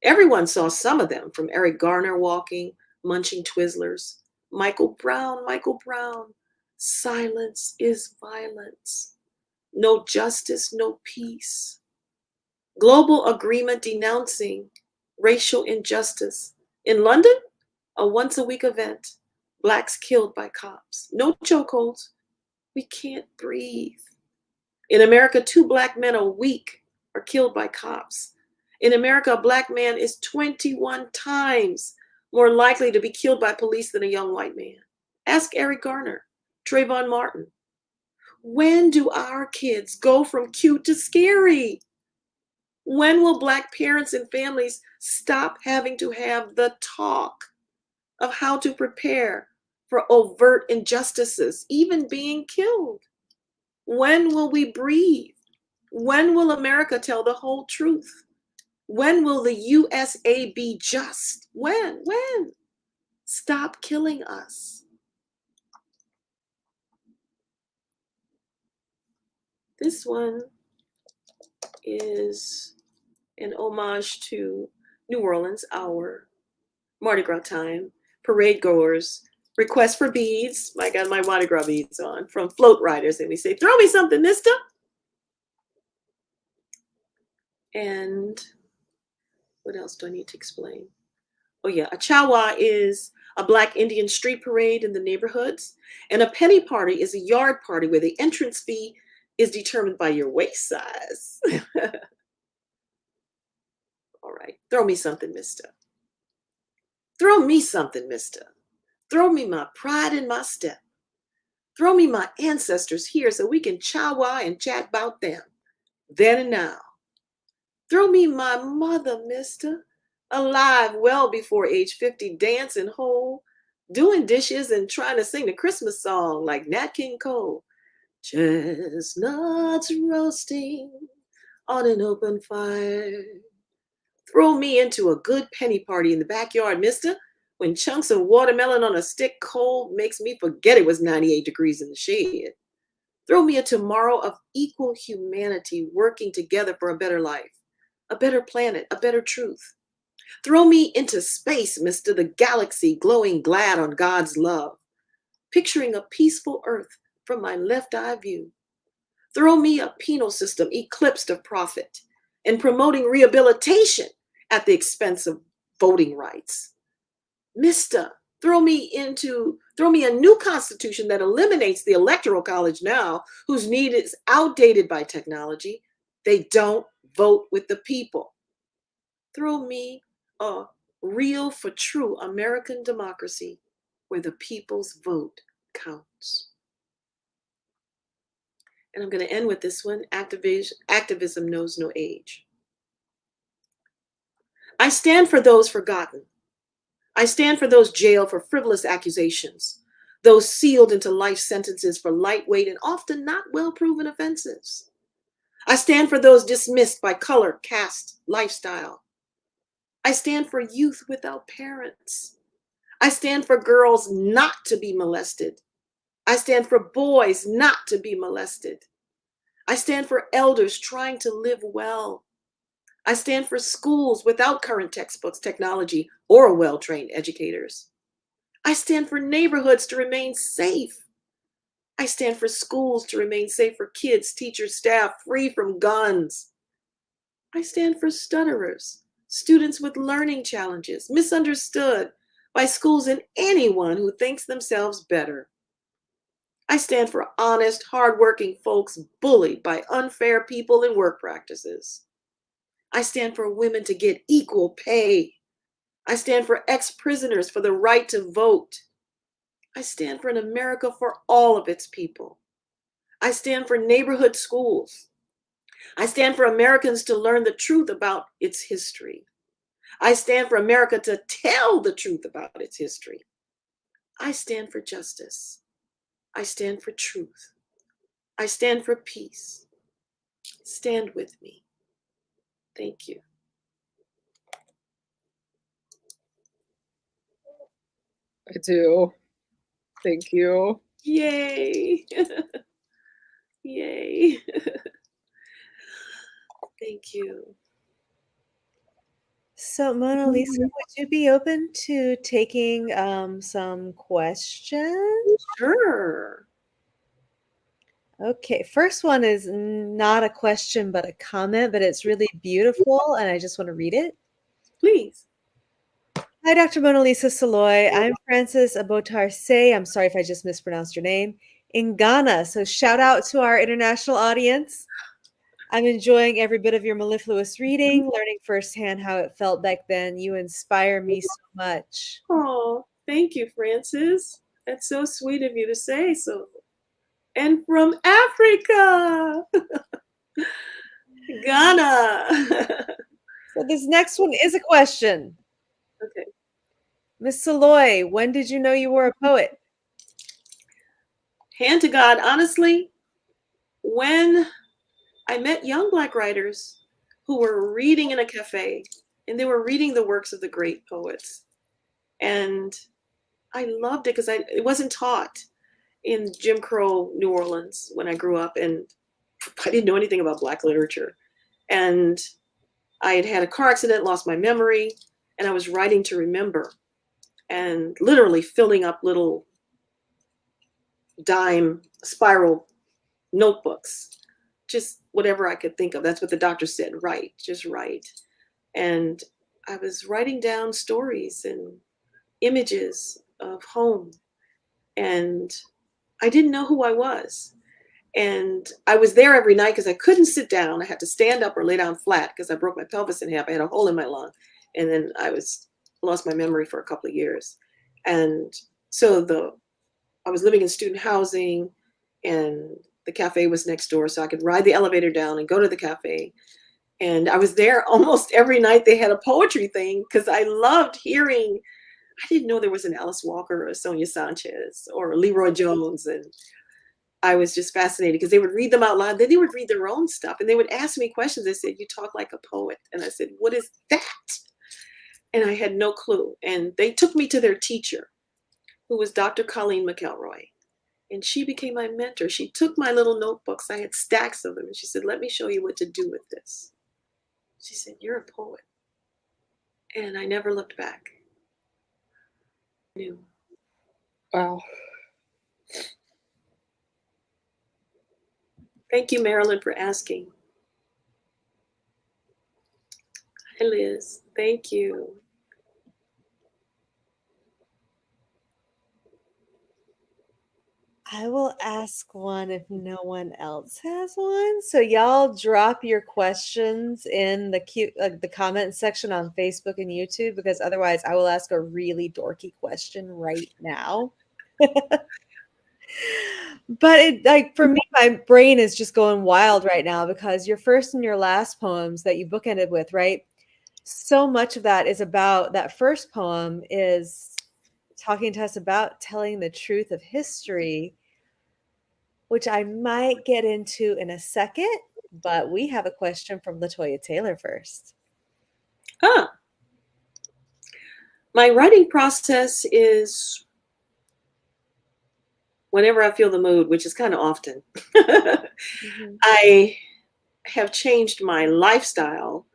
Everyone saw some of them, from Eric Garner walking, munching Twizzlers. Michael Brown, silence is violence. No justice, no peace. Global agreement denouncing racial injustice. In London, a once-a-week event. Blacks killed by cops. No chokeholds. We can't breathe. In America, 2 Black men a week are killed by cops. In America, a Black man is 21 times more likely to be killed by police than a young white man. Ask Eric Garner, Trayvon Martin. When do our kids go from cute to scary? When will Black parents and families stop having to have the talk of how to prepare for overt injustices, even being killed? When will we breathe? When will America tell the whole truth? When will the USA be just? When? Stop killing us. This one is an homage to New Orleans, our Mardi Gras time, parade goers, request for beads. I got my Mardi Gras beads on from float riders, and we say, "Throw me something, mister." And what else do I need to explain? Oh yeah, a chawa is a Black Indian street parade in the neighborhoods, and a penny party is a yard party where the entrance fee is determined by your waist size. All right, throw me something, mister. Throw me something, mister. Throw me my pride in my step. Throw me my ancestors here so we can chawa and chat about them, then and now. Throw me my mother, mister, alive well before age 50, dancing whole, doing dishes and trying to sing the Christmas song like Nat King Cole. Chestnuts roasting on an open fire. Throw me into a good penny party in the backyard, mister, when chunks of watermelon on a stick cold makes me forget it was 98 degrees in the shed. Throw me a tomorrow of equal humanity working together for a better life, a better planet, a better truth. Throw me into space, mister, the galaxy glowing glad on God's love, picturing a peaceful earth from my left eye view. Throw me a penal system eclipsed of profit and promoting rehabilitation at the expense of voting rights. Mister, throw me a new constitution that eliminates the electoral college now, whose need is outdated by technology. They don't vote with the people. Throw me a real for true American democracy where the people's vote counts. And I'm going to end with this one. Activism knows no age. I stand for those forgotten. I stand for those jailed for frivolous accusations, those sealed into life sentences for lightweight and often not well-proven offenses. I stand for those dismissed by color, caste, lifestyle. I stand for youth without parents. I stand for girls not to be molested. I stand for boys not to be molested. I stand for elders trying to live well. I stand for schools without current textbooks, technology, or well-trained educators. I stand for neighborhoods to remain safe. I stand for schools to remain safe for kids, teachers, staff, free from guns. I stand for stutterers, students with learning challenges, misunderstood by schools and anyone who thinks themselves better. I stand for honest, hardworking folks bullied by unfair people and work practices. I stand for women to get equal pay. I stand for ex-prisoners for the right to vote. I stand for an America for all of its people. I stand for neighborhood schools. I stand for Americans to learn the truth about its history. I stand for America to tell the truth about its history. I stand for justice. I stand for truth. I stand for peace. Stand with me. Thank you. I do. Thank you. Yay. Yay. Thank you. So, Mona Lisa, would you be open to taking some questions? Sure. Okay, first one is not a question, but a comment, but it's really beautiful, and I just want to read it. Please. Hi, Dr. Mona Lisa Saloy. I'm Frances Abotarse. I'm sorry if I just mispronounced your name. In Ghana. So shout out to our international audience. I'm enjoying every bit of your mellifluous reading, learning firsthand how it felt back then. You inspire me so much. Oh, thank you, Frances. That's so sweet of you to say so. And from Africa, Ghana. So this next one is a question. Okay. Miss Saloy, when did you know you were a poet? Hand to God, honestly, when I met young Black writers who were reading in a cafe, and they were reading the works of the great poets. And I loved it because it wasn't taught in Jim Crow New Orleans when I grew up, and I didn't know anything about Black literature. And I had had a car accident, lost my memory, and I was writing to remember and literally filling up little dime spiral notebooks, just whatever I could think of. That's what the doctor said, write, just write. And I was writing down stories and images of home, and I didn't know who I was. And I was there every night because I couldn't sit down. I had to stand up or lay down flat because I broke my pelvis in half. I had a hole in my lung. And then I lost my memory for a couple of years. And so I was living in student housing, and the cafe was next door. So I could ride the elevator down and go to the cafe. And I was there almost every night. They had a poetry thing because I loved hearing. I didn't know there was an Alice Walker or Sonia Sanchez or Leroy Jones. And I was just fascinated because they would read them out loud. Then they would read their own stuff, and they would ask me questions. They said, "You talk like a poet." And I said, "What is that?" And I had no clue. And they took me to their teacher, who was Dr. Colleen McElroy. And she became my mentor. She took my little notebooks. I had stacks of them. And she said, "Let me show you what to do with this." She said, "You're a poet." And I never looked back. I knew. Wow. Thank you, Marilyn, for asking. Hi, Liz. Thank you. I will ask one if no one else has one. So y'all drop your questions in the comment section on Facebook and YouTube, because otherwise I will ask a really dorky question right now. But for me, my brain is just going wild right now because your first and your last poems that you bookended with, right? So much of that is about that first poem is talking to us about telling the truth of history, which I might get into in a second, but we have a question from LaToya Taylor first. My writing process is whenever I feel the mood, which is kind of often. I have changed my lifestyle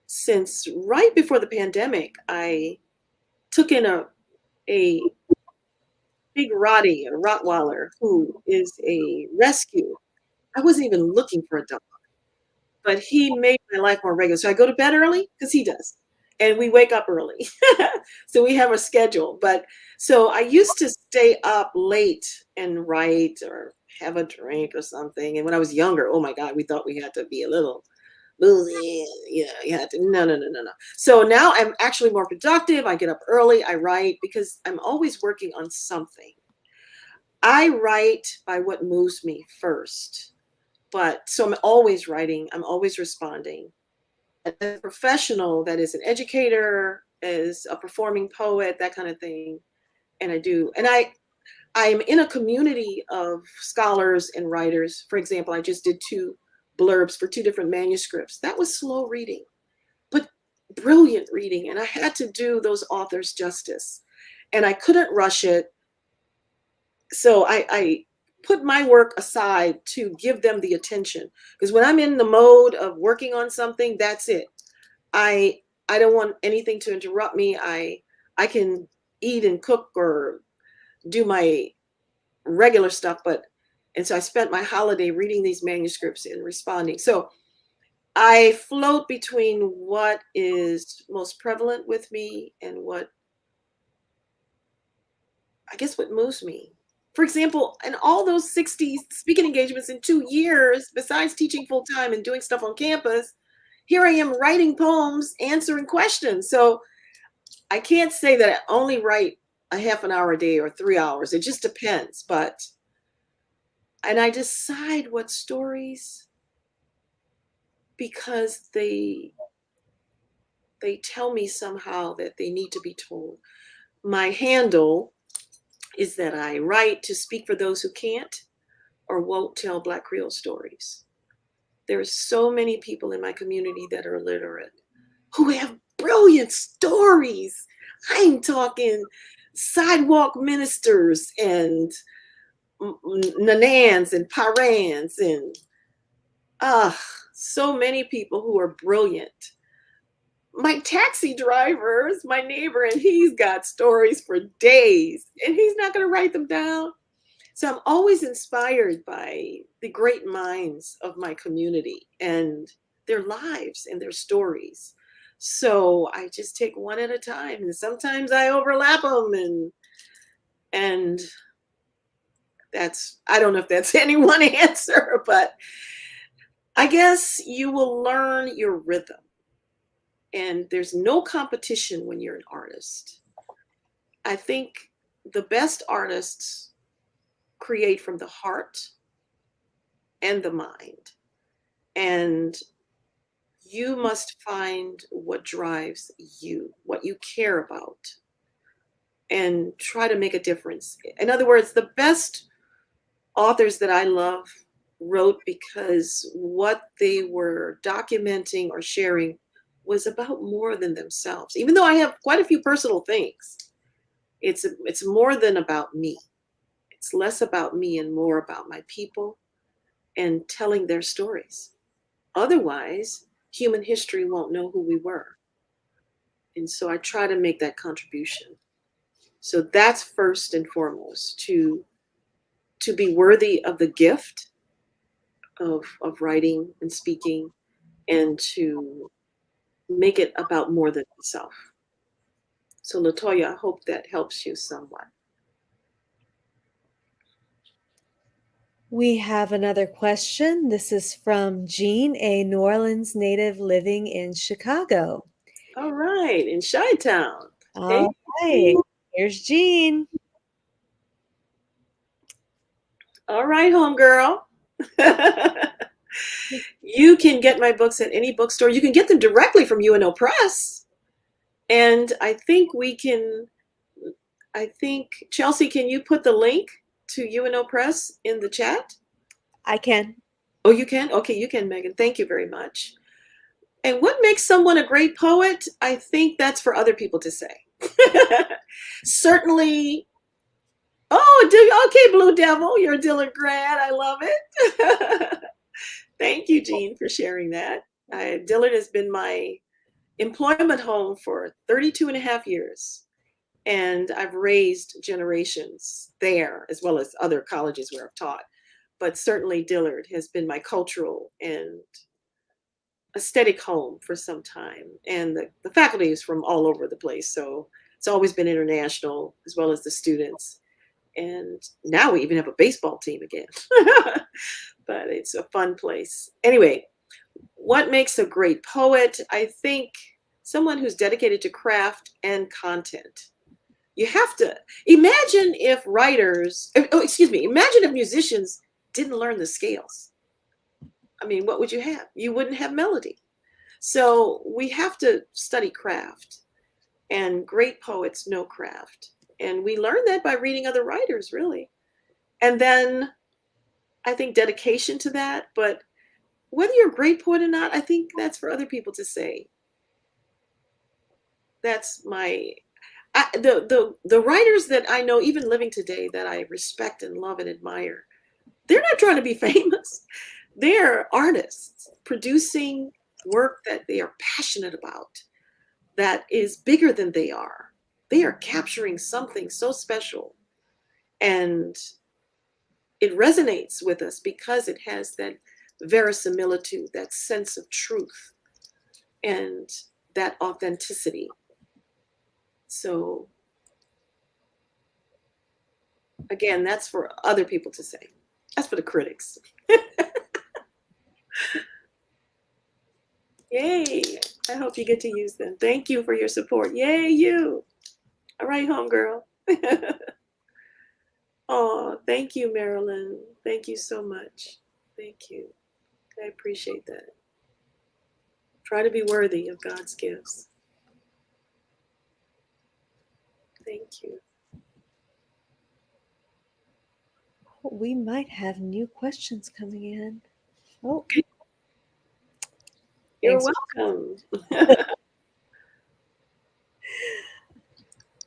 since right before the pandemic. I took in a big Rottie, a Rottweiler, who is a rescue. I wasn't even looking for a dog, but he made my life more regular. So I go to bed early because he does, and we wake up early. So we have a schedule. But so I used to stay up late and write or have a drink or something. And when I was younger, oh my God, we thought we had to be a little boozy. You had to, no. So now I'm actually more productive. I get up early, I write because I'm always working on something. I write by what moves me first. But so I'm always writing, I'm always responding. As a professional, that is an educator, as a performing poet, that kind of thing. And I'm in a community of scholars and writers. For example, I just did 2 blurbs for 2 different manuscripts. That was slow reading, but brilliant reading. And I had to do those authors justice. And I couldn't rush it. So I put my work aside to give them the attention. Because when I'm in the mode of working on something, that's it. I don't want anything to interrupt me. I can eat and cook or do my regular stuff, and so I spent my holiday reading these manuscripts and responding. So I float between what is most prevalent with me and what moves me. For example, in all those 60 speaking engagements in 2 years, besides teaching full time and doing stuff on campus, here I am writing poems, answering questions. So I can't say that I only write a half an hour a day or 3 hours. It just depends. And I decide what stories because they tell me somehow that they need to be told. My handle is that I write to speak for those who can't or won't tell Black Creole stories. There are so many people in my community that are illiterate who have brilliant stories. I'm talking sidewalk ministers and nanans and parans and so many people who are brilliant. My taxi driver is my neighbor, and he's got stories for days, and he's not going to write them down. So I'm always inspired by the great minds of my community and their lives and their stories. So I just take one at a time, and sometimes I overlap them, and that's, I don't know if that's any one answer, but I guess you will learn your rhythm. And there's no competition when you're an artist. I think the best artists create from the heart and the mind. And you must find what drives you, what you care about, and try to make a difference. In other words, the best authors that I love wrote because what they were documenting or sharing was about more than themselves. Even though I have quite a few personal things, it's more than about me. It's less about me and more about my people and telling their stories. Otherwise, human history won't know who we were. And so I try to make that contribution. So that's first and foremost, to be worthy of the gift of writing and speaking, and to make it about more than myself. So LaToya, I hope that helps you somewhat. We have another question. This is from Jean, a New Orleans native living in Chicago. All right, in Chi-Town. All right, here's Jean. All right, homegirl. You can get my books at any bookstore. You can get them directly from UNO Press. And I think Chelsey, can you put the link to UNO Press in the chat? I can. Oh, you can? Okay, you can, Megan. Thank you very much. And what makes someone a great poet? I think that's for other people to say. Certainly. Oh, okay, Blue Devil, you're a Dillard grad. I love it. Thank you, Jean, for sharing that. Dillard has been my employment home for 32 and a half years. And I've raised generations there, as well as other colleges where I've taught. But certainly Dillard has been my cultural and aesthetic home for some time. And the faculty is from all over the place. So it's always been international, as well as the students. And now we even have a baseball team again. But it's a fun place. Anyway, what makes a great poet? I think someone who's dedicated to craft and content. You have to imagine if imagine if musicians didn't learn the scales. I mean, what would you have? You wouldn't have melody. So we have to study craft, and great poets know craft. And we learn that by reading other writers, really. And then I think dedication to that. But whether you're a great poet or not, I think that's for other people to say. That's the writers that I know, even living today, that I respect and love and admire, they're not trying to be famous. They're artists producing work that they are passionate about, that is bigger than they are. They are capturing something so special. And it resonates with us because it has that verisimilitude, that sense of truth, and that authenticity. So again, that's for other people to say. That's for the critics. Yay. I hope you get to use them. Thank you for your support. Yay, you. All right, homegirl. Oh, thank you, Marilyn. Thank you so much. Thank you. I appreciate that. Try to be worthy of God's gifts. Thank you. We might have new questions coming in. Oh, You're thanks. welcome.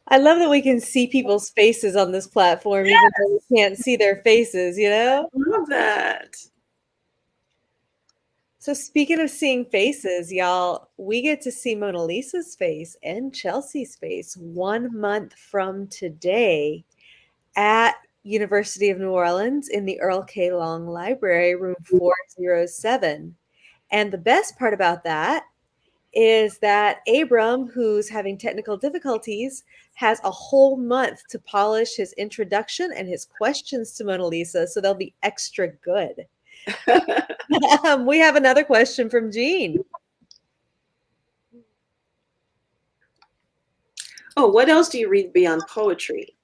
I love that we can see people's faces on this platform, even though we can't see their faces, you know? Love that. So speaking of seeing faces, y'all, we get to see Mona Lisa's face and Chelsey's face 1 month from today at University of New Orleans in the Earl K. Long Library, room 407. And the best part about that is that Abram, who's having technical difficulties, has a whole month to polish his introduction and his questions to Mona Lisa, so they'll be extra good. We have another question from Jean. Oh, what else do you read beyond poetry?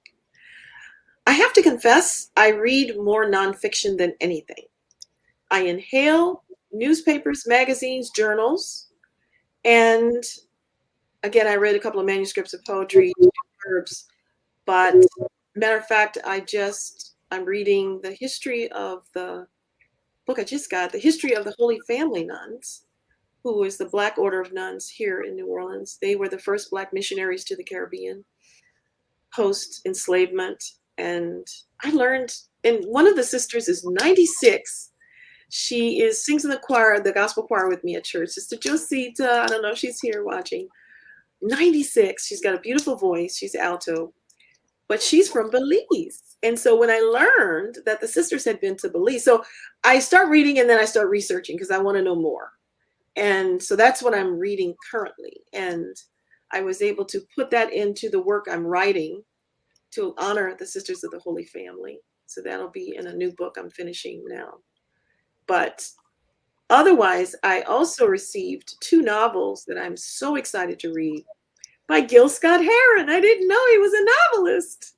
I have to confess, I read more nonfiction than anything. I inhale newspapers, magazines, journals, and again, I read a couple of manuscripts of poetry, verbs, but matter of fact, I'm reading the history of the book I just got, the history of the Holy Family nuns, who is the Black Order of Nuns here in New Orleans. They were the first Black missionaries to the Caribbean, post-enslavement. And I learned, and one of the sisters is 96. She sings in the choir, the gospel choir with me at church. Sister Josita, I don't know if she's here watching. 96. She's got a beautiful voice. She's alto, but she's from Belize. And so when I learned that the sisters had been to Belize, so I start reading and then I start researching because I want to know more. And so that's what I'm reading currently. And I was able to put that into the work I'm writing to honor the Sisters of the Holy Family. So that'll be in a new book I'm finishing now. But otherwise, I also received 2 novels that I'm so excited to read by Gil Scott-Heron. I didn't know he was a novelist.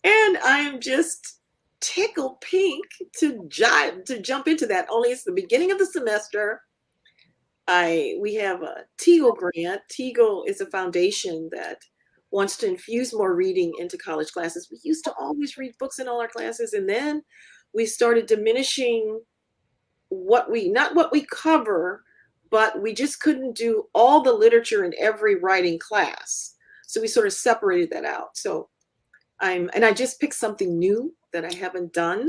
And I am just tickled pink to jump into that. Only it's the beginning of the semester. We have a Teagle grant. Teagle is a foundation that wants to infuse more reading into college classes. We used to always read books in all our classes, and then we started diminishing not what we cover, but we just couldn't do all the literature in every writing class. So we sort of separated that out. So I just picked something new that I haven't done.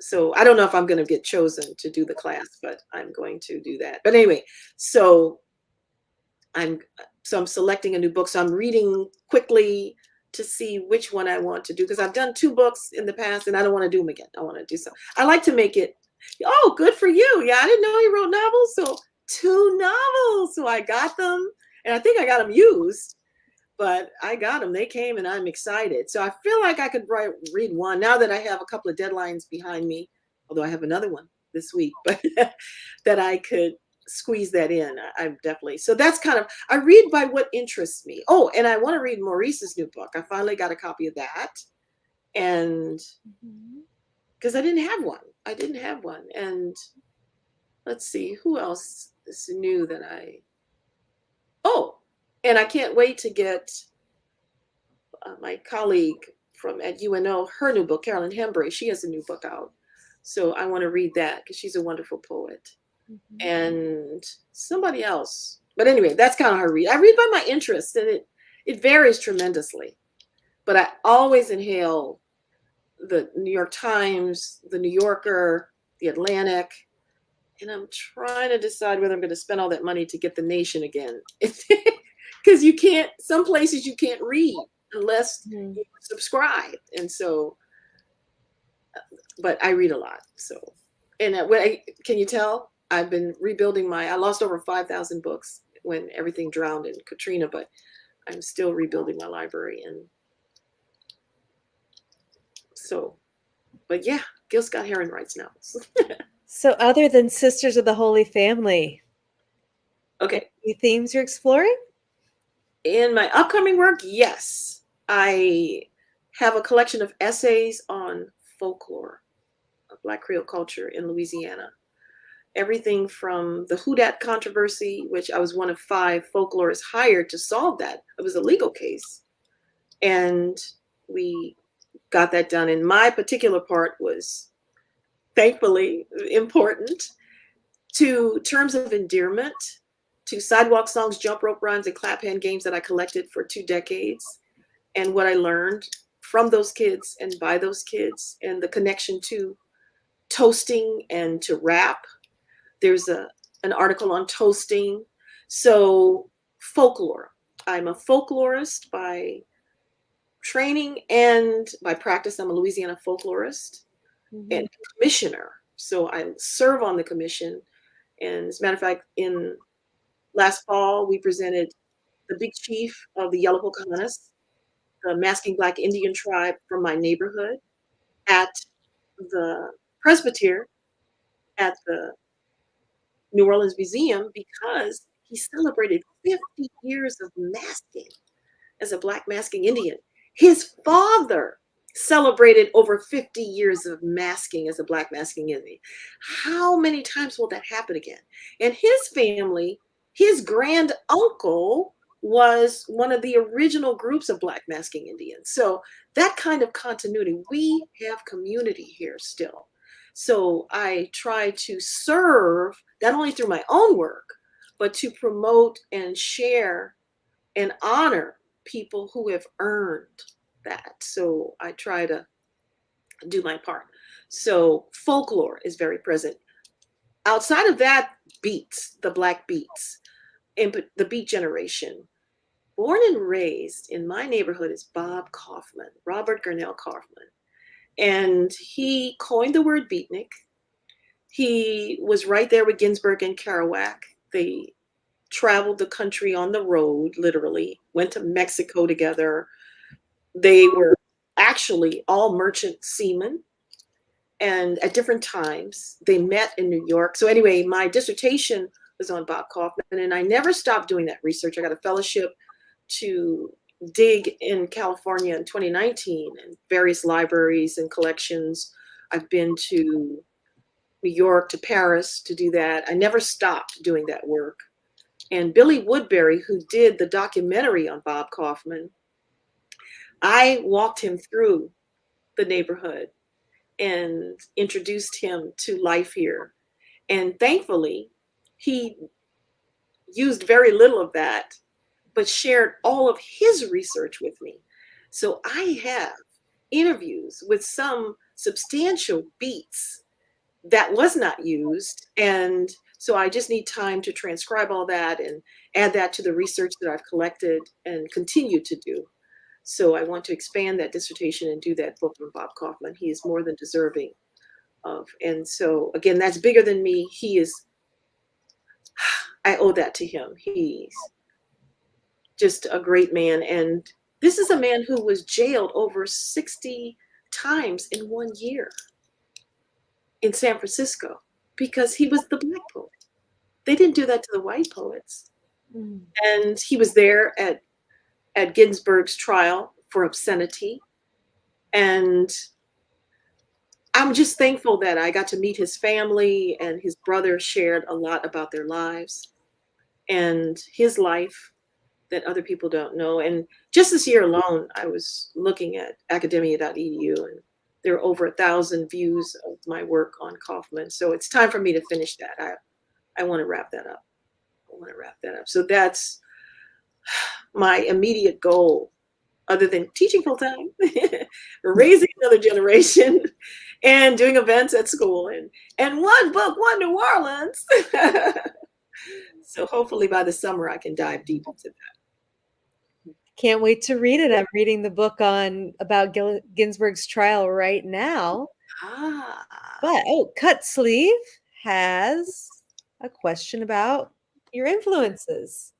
So I don't know if I'm going to get chosen to do the class, but I'm going to do that. But anyway, so I'm selecting a new book. So I'm reading quickly to see which one I want to do, because I've done 2 books in the past and I don't want to do them again. I want to do some. I like to make it. Oh, good for you. Yeah, I didn't know you wrote novels. So 2 novels. So I got them, and I think I got them used, but I got them. They came and I'm excited. So I feel like I could read one now that I have a couple of deadlines behind me, although I have another one this week, but that I could squeeze that in. I'm definitely, so that's kind of, I read by what interests me. Oh, and I want to read Maurice's new book. I finally got a copy of that. And because I didn't have one. And let's see, who else is new that and I can't wait to get my colleague at UNO, her new book, Carolyn Hembray. She has a new book out. So I want to read that because she's a wonderful poet. And somebody else. But anyway, that's kind of how I read. I read by my interest, and it varies tremendously. But I always inhale the New York Times, the New Yorker, the Atlantic, and I'm trying to decide whether I'm going to spend all that money to get the Nation again. Because some places you can't read unless you subscribe. And so, but I read a lot. So, and can you tell? I've been rebuilding I lost over 5,000 books when everything drowned in Katrina, but I'm still rebuilding my library. And so, but yeah, Gil Scott-Heron writes novels. So other than Sisters of the Holy Family, okay, any themes you're exploring? In my upcoming work, yes. I have a collection of essays on folklore, Black Creole culture in Louisiana. Everything from the Houdat controversy, which I was one of 5 folklorists hired to solve that. It was a legal case. And we got that done. And my particular part was thankfully important to terms of endearment, to sidewalk songs, jump rope runs, and clap hand games that I collected for 2 decades. and what I learned from those kids and by those kids, and the connection to toasting and to rap. There's an article on toasting. So folklore. I'm a folklorist by training and by practice. I'm a Louisiana folklorist and commissioner. So I serve on the commission. And as a matter of fact, in last fall, we presented the big chief of the Yellow Pocahontas, the masking Black Indian tribe from my neighborhood, at the presbytere at the New Orleans Museum, because he celebrated 50 years of masking as a Black masking Indian. His father celebrated over 50 years of masking as a Black masking Indian. How many times will that happen again? And his family, his grand uncle was one of the original groups of Black masking Indians. So that kind of continuity, we have community here still. So I try to serve not only through my own work, but to promote and share and honor people who have earned that. So I try to do my part. So folklore is very present. Outside of that, beats, the Black beats, and the beat generation. Born and raised in my neighborhood is Bob Kaufman, Robert Gurnell Kaufman. And he coined the word beatnik. He was right there with Ginsberg and Kerouac. They traveled the country on the road, literally, went to Mexico together. They were actually all merchant seamen. And at different times, they met in New York. So anyway, my dissertation was on Bob Kaufman, and I never stopped doing that research. I got a fellowship to dig in California in 2019 in various libraries and collections. I've been to New York, to Paris to do that. I never stopped doing that work. And Billy Woodbury, who did the documentary on Bob Kaufman, I walked him through the neighborhood and introduced him to life here. And thankfully, he used very little of that, but shared all of his research with me. So I have interviews with some substantial beats that was not used. And so I just need time to transcribe all that and add that to the research that I've collected and continue to do. So I want to expand that dissertation and do that book on Bob Kaufman. He is more than deserving of. And so again, that's bigger than me. He is, I owe that to him. He's just a great man. And this is a man who was jailed over 60 times in 1 year in San Francisco because he was the Black poet. They didn't do that to the white poets. And he was there at Ginsberg's trial for obscenity. And I'm just thankful that I got to meet his family, and his brother shared a lot about their lives and his life that other people don't know. And just this year alone, I was looking at academia.edu, and there are over 1,000 views of my work on Kaufman. So it's time for me to finish that. I want to wrap that up. So that's my immediate goal, other than teaching full time, raising another generation, and doing events at school, and one book, one New Orleans. So hopefully by the summer I can dive deep into that. Can't wait to read it. I'm reading the book about Ginsberg's trial right now. But Cut Sleeve has a question about your influences.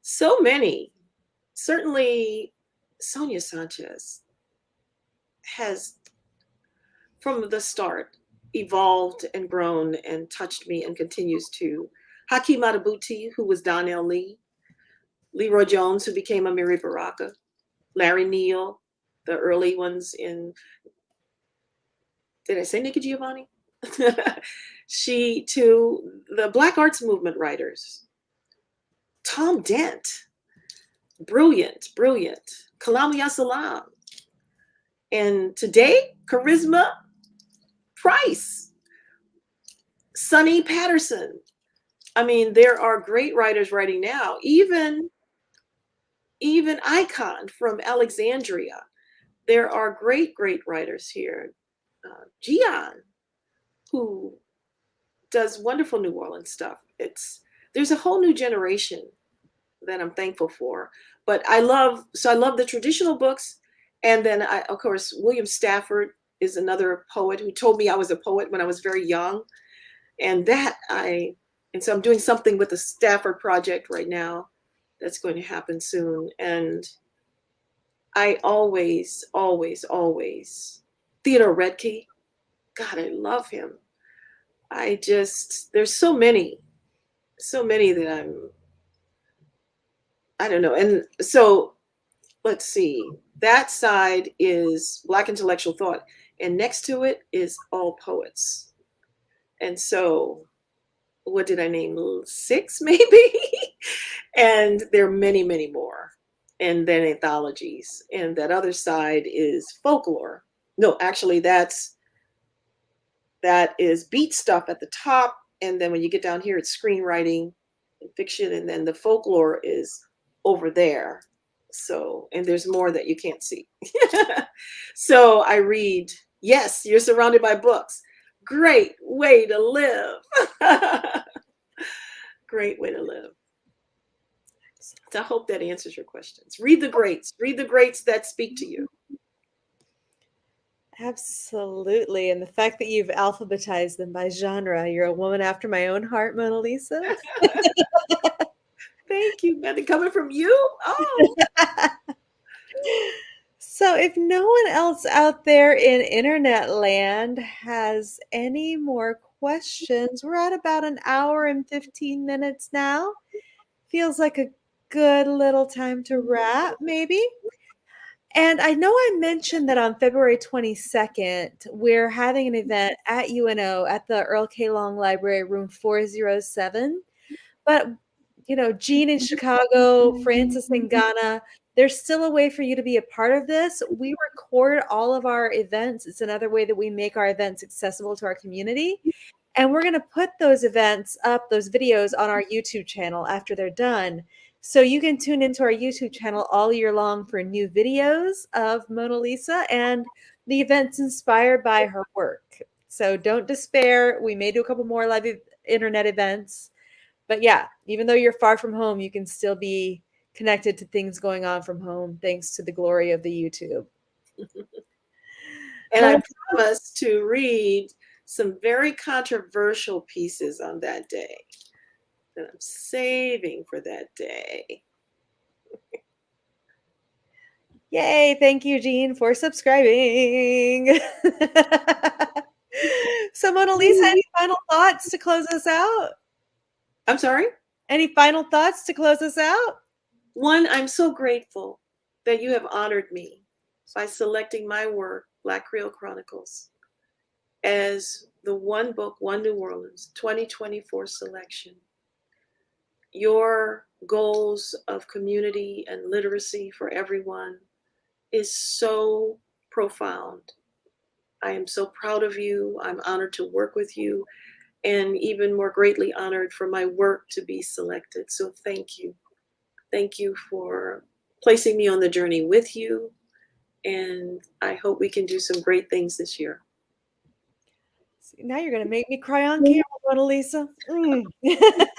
So many. Certainly Sonia Sanchez has, from the start, evolved and grown and touched me and continues to. Hakeem Adabuti, who was Donnell Lee, Leroy Jones, who became Amiri Baraka, Larry Neal, the early ones in, did I say Nikki Giovanni? She too, the Black Arts Movement writers, Tom Dent, brilliant. Kalamia Salam. And today, Charisma Price, Sonny Patterson. I mean, there are great writers writing now. Even even Icon from Alexandria. There are great, great writers here. Gian, who does wonderful New Orleans stuff. There's a whole new generation that I'm thankful for. But I love the traditional books. And then of course, William Stafford is another poet who told me I was a poet when I was very young. And so I'm doing something with the Stafford Project right now that's going to happen soon. And I always, always, always, Theodore Redke, God, I love him. There's so many that I don't know. And so let's see, that side is Black intellectual thought. And next to it is all poets. And so what did I name? 6 maybe? And there are many, many more. And then anthologies. And that other side is folklore. No, actually that is beat stuff at the top. And then when you get down here, it's screenwriting and fiction. And then the folklore is over there. So, and there's more that you can't see. So I read, yes, you're surrounded by books. Great way to live. Great way to live. So I hope that answers your questions. Read the greats that speak to you. Absolutely. And the fact that you've alphabetized them by genre, you're a woman after my own heart, Mona Lisa. Thank you, Betty. Coming from you? Oh. So if no one else out there in internet land has any more questions, we're at about an hour and 15 minutes now. Feels like a good little time to wrap, maybe. And I know I mentioned that on February 22nd, we're having an event at UNO at the Earl K. Long Library, room 407. But, Jean in Chicago, Francis in Ghana, there's still a way for you to be a part of this. We record all of our events. It's another way that we make our events accessible to our community. And we're going to put those events up, those videos on our YouTube channel after they're done. So you can tune into our YouTube channel all year long for new videos of Mona Lisa and the events inspired by her work. So don't despair. We may do a couple more live internet events. But yeah, even though you're far from home, you can still be connected to things going on from home thanks to the glory of the YouTube. And I promise to read some very controversial pieces on that day that I'm saving for that day. Yay. Thank you, Jean, for subscribing. So, Mona Lisa, any final thoughts to close us out? I'm sorry? Any final thoughts to close us out? One, I'm so grateful that you have honored me by selecting my work, Black Creole Chronicles, as the One Book, One New Orleans 2024 selection. Your goals of community and literacy for everyone is so profound. I am so proud of you. I'm honored to work with you, and even more greatly honored for my work to be selected. So thank you. Thank you for placing me on the journey with you. And I hope we can do some great things this year. See, now you're going to make me cry on camera, Mona Lisa. The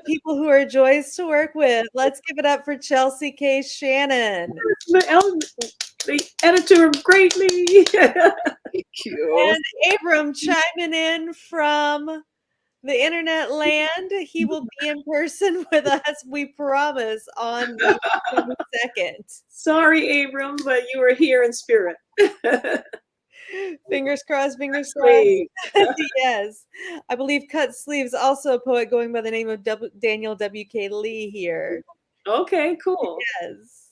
people who are joys to work with. Let's give it up for Chelsey K. Shannon. The editor of Greatly. Thank you. And Abram chiming in from the internet land. He will be in person with us, we promise, on the 22nd. Sorry, Abram, but you were here in spirit. Fingers crossed, fingers crossed. Yes. I believe Cut Sleeves, also a poet going by the name of Daniel W.K. Lee here. Okay, cool. Yes.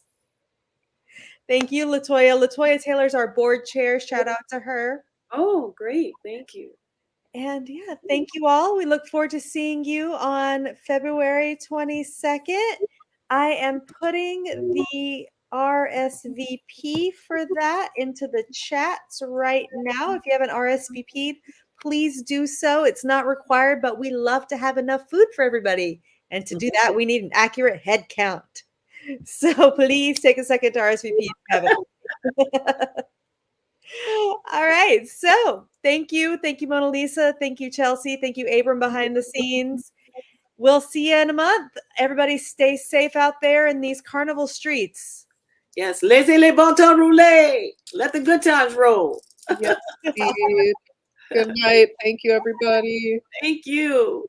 Thank you, Latoya. Latoya Taylor's our board chair. Shout out to her. Oh, great. Thank you. And yeah, thank you all. We look forward to seeing you on February 22nd. I am putting the RSVP for that into the chats right now. If you haven't RSVP'd, please do so. It's not required, but we love to have enough food for everybody. And to do that, we need an accurate head count. So please take a second to RSVP if you haven't. All right. So thank you. Thank you, Mona Lisa. Thank you, Chelsey. Thank you, Abram, behind the scenes. We'll see you in a month. Everybody stay safe out there in these carnival streets. Yes, laissez les bon temps rouler. Let the good times roll. Yes, indeed. Good night. Thank you, everybody. Thank you.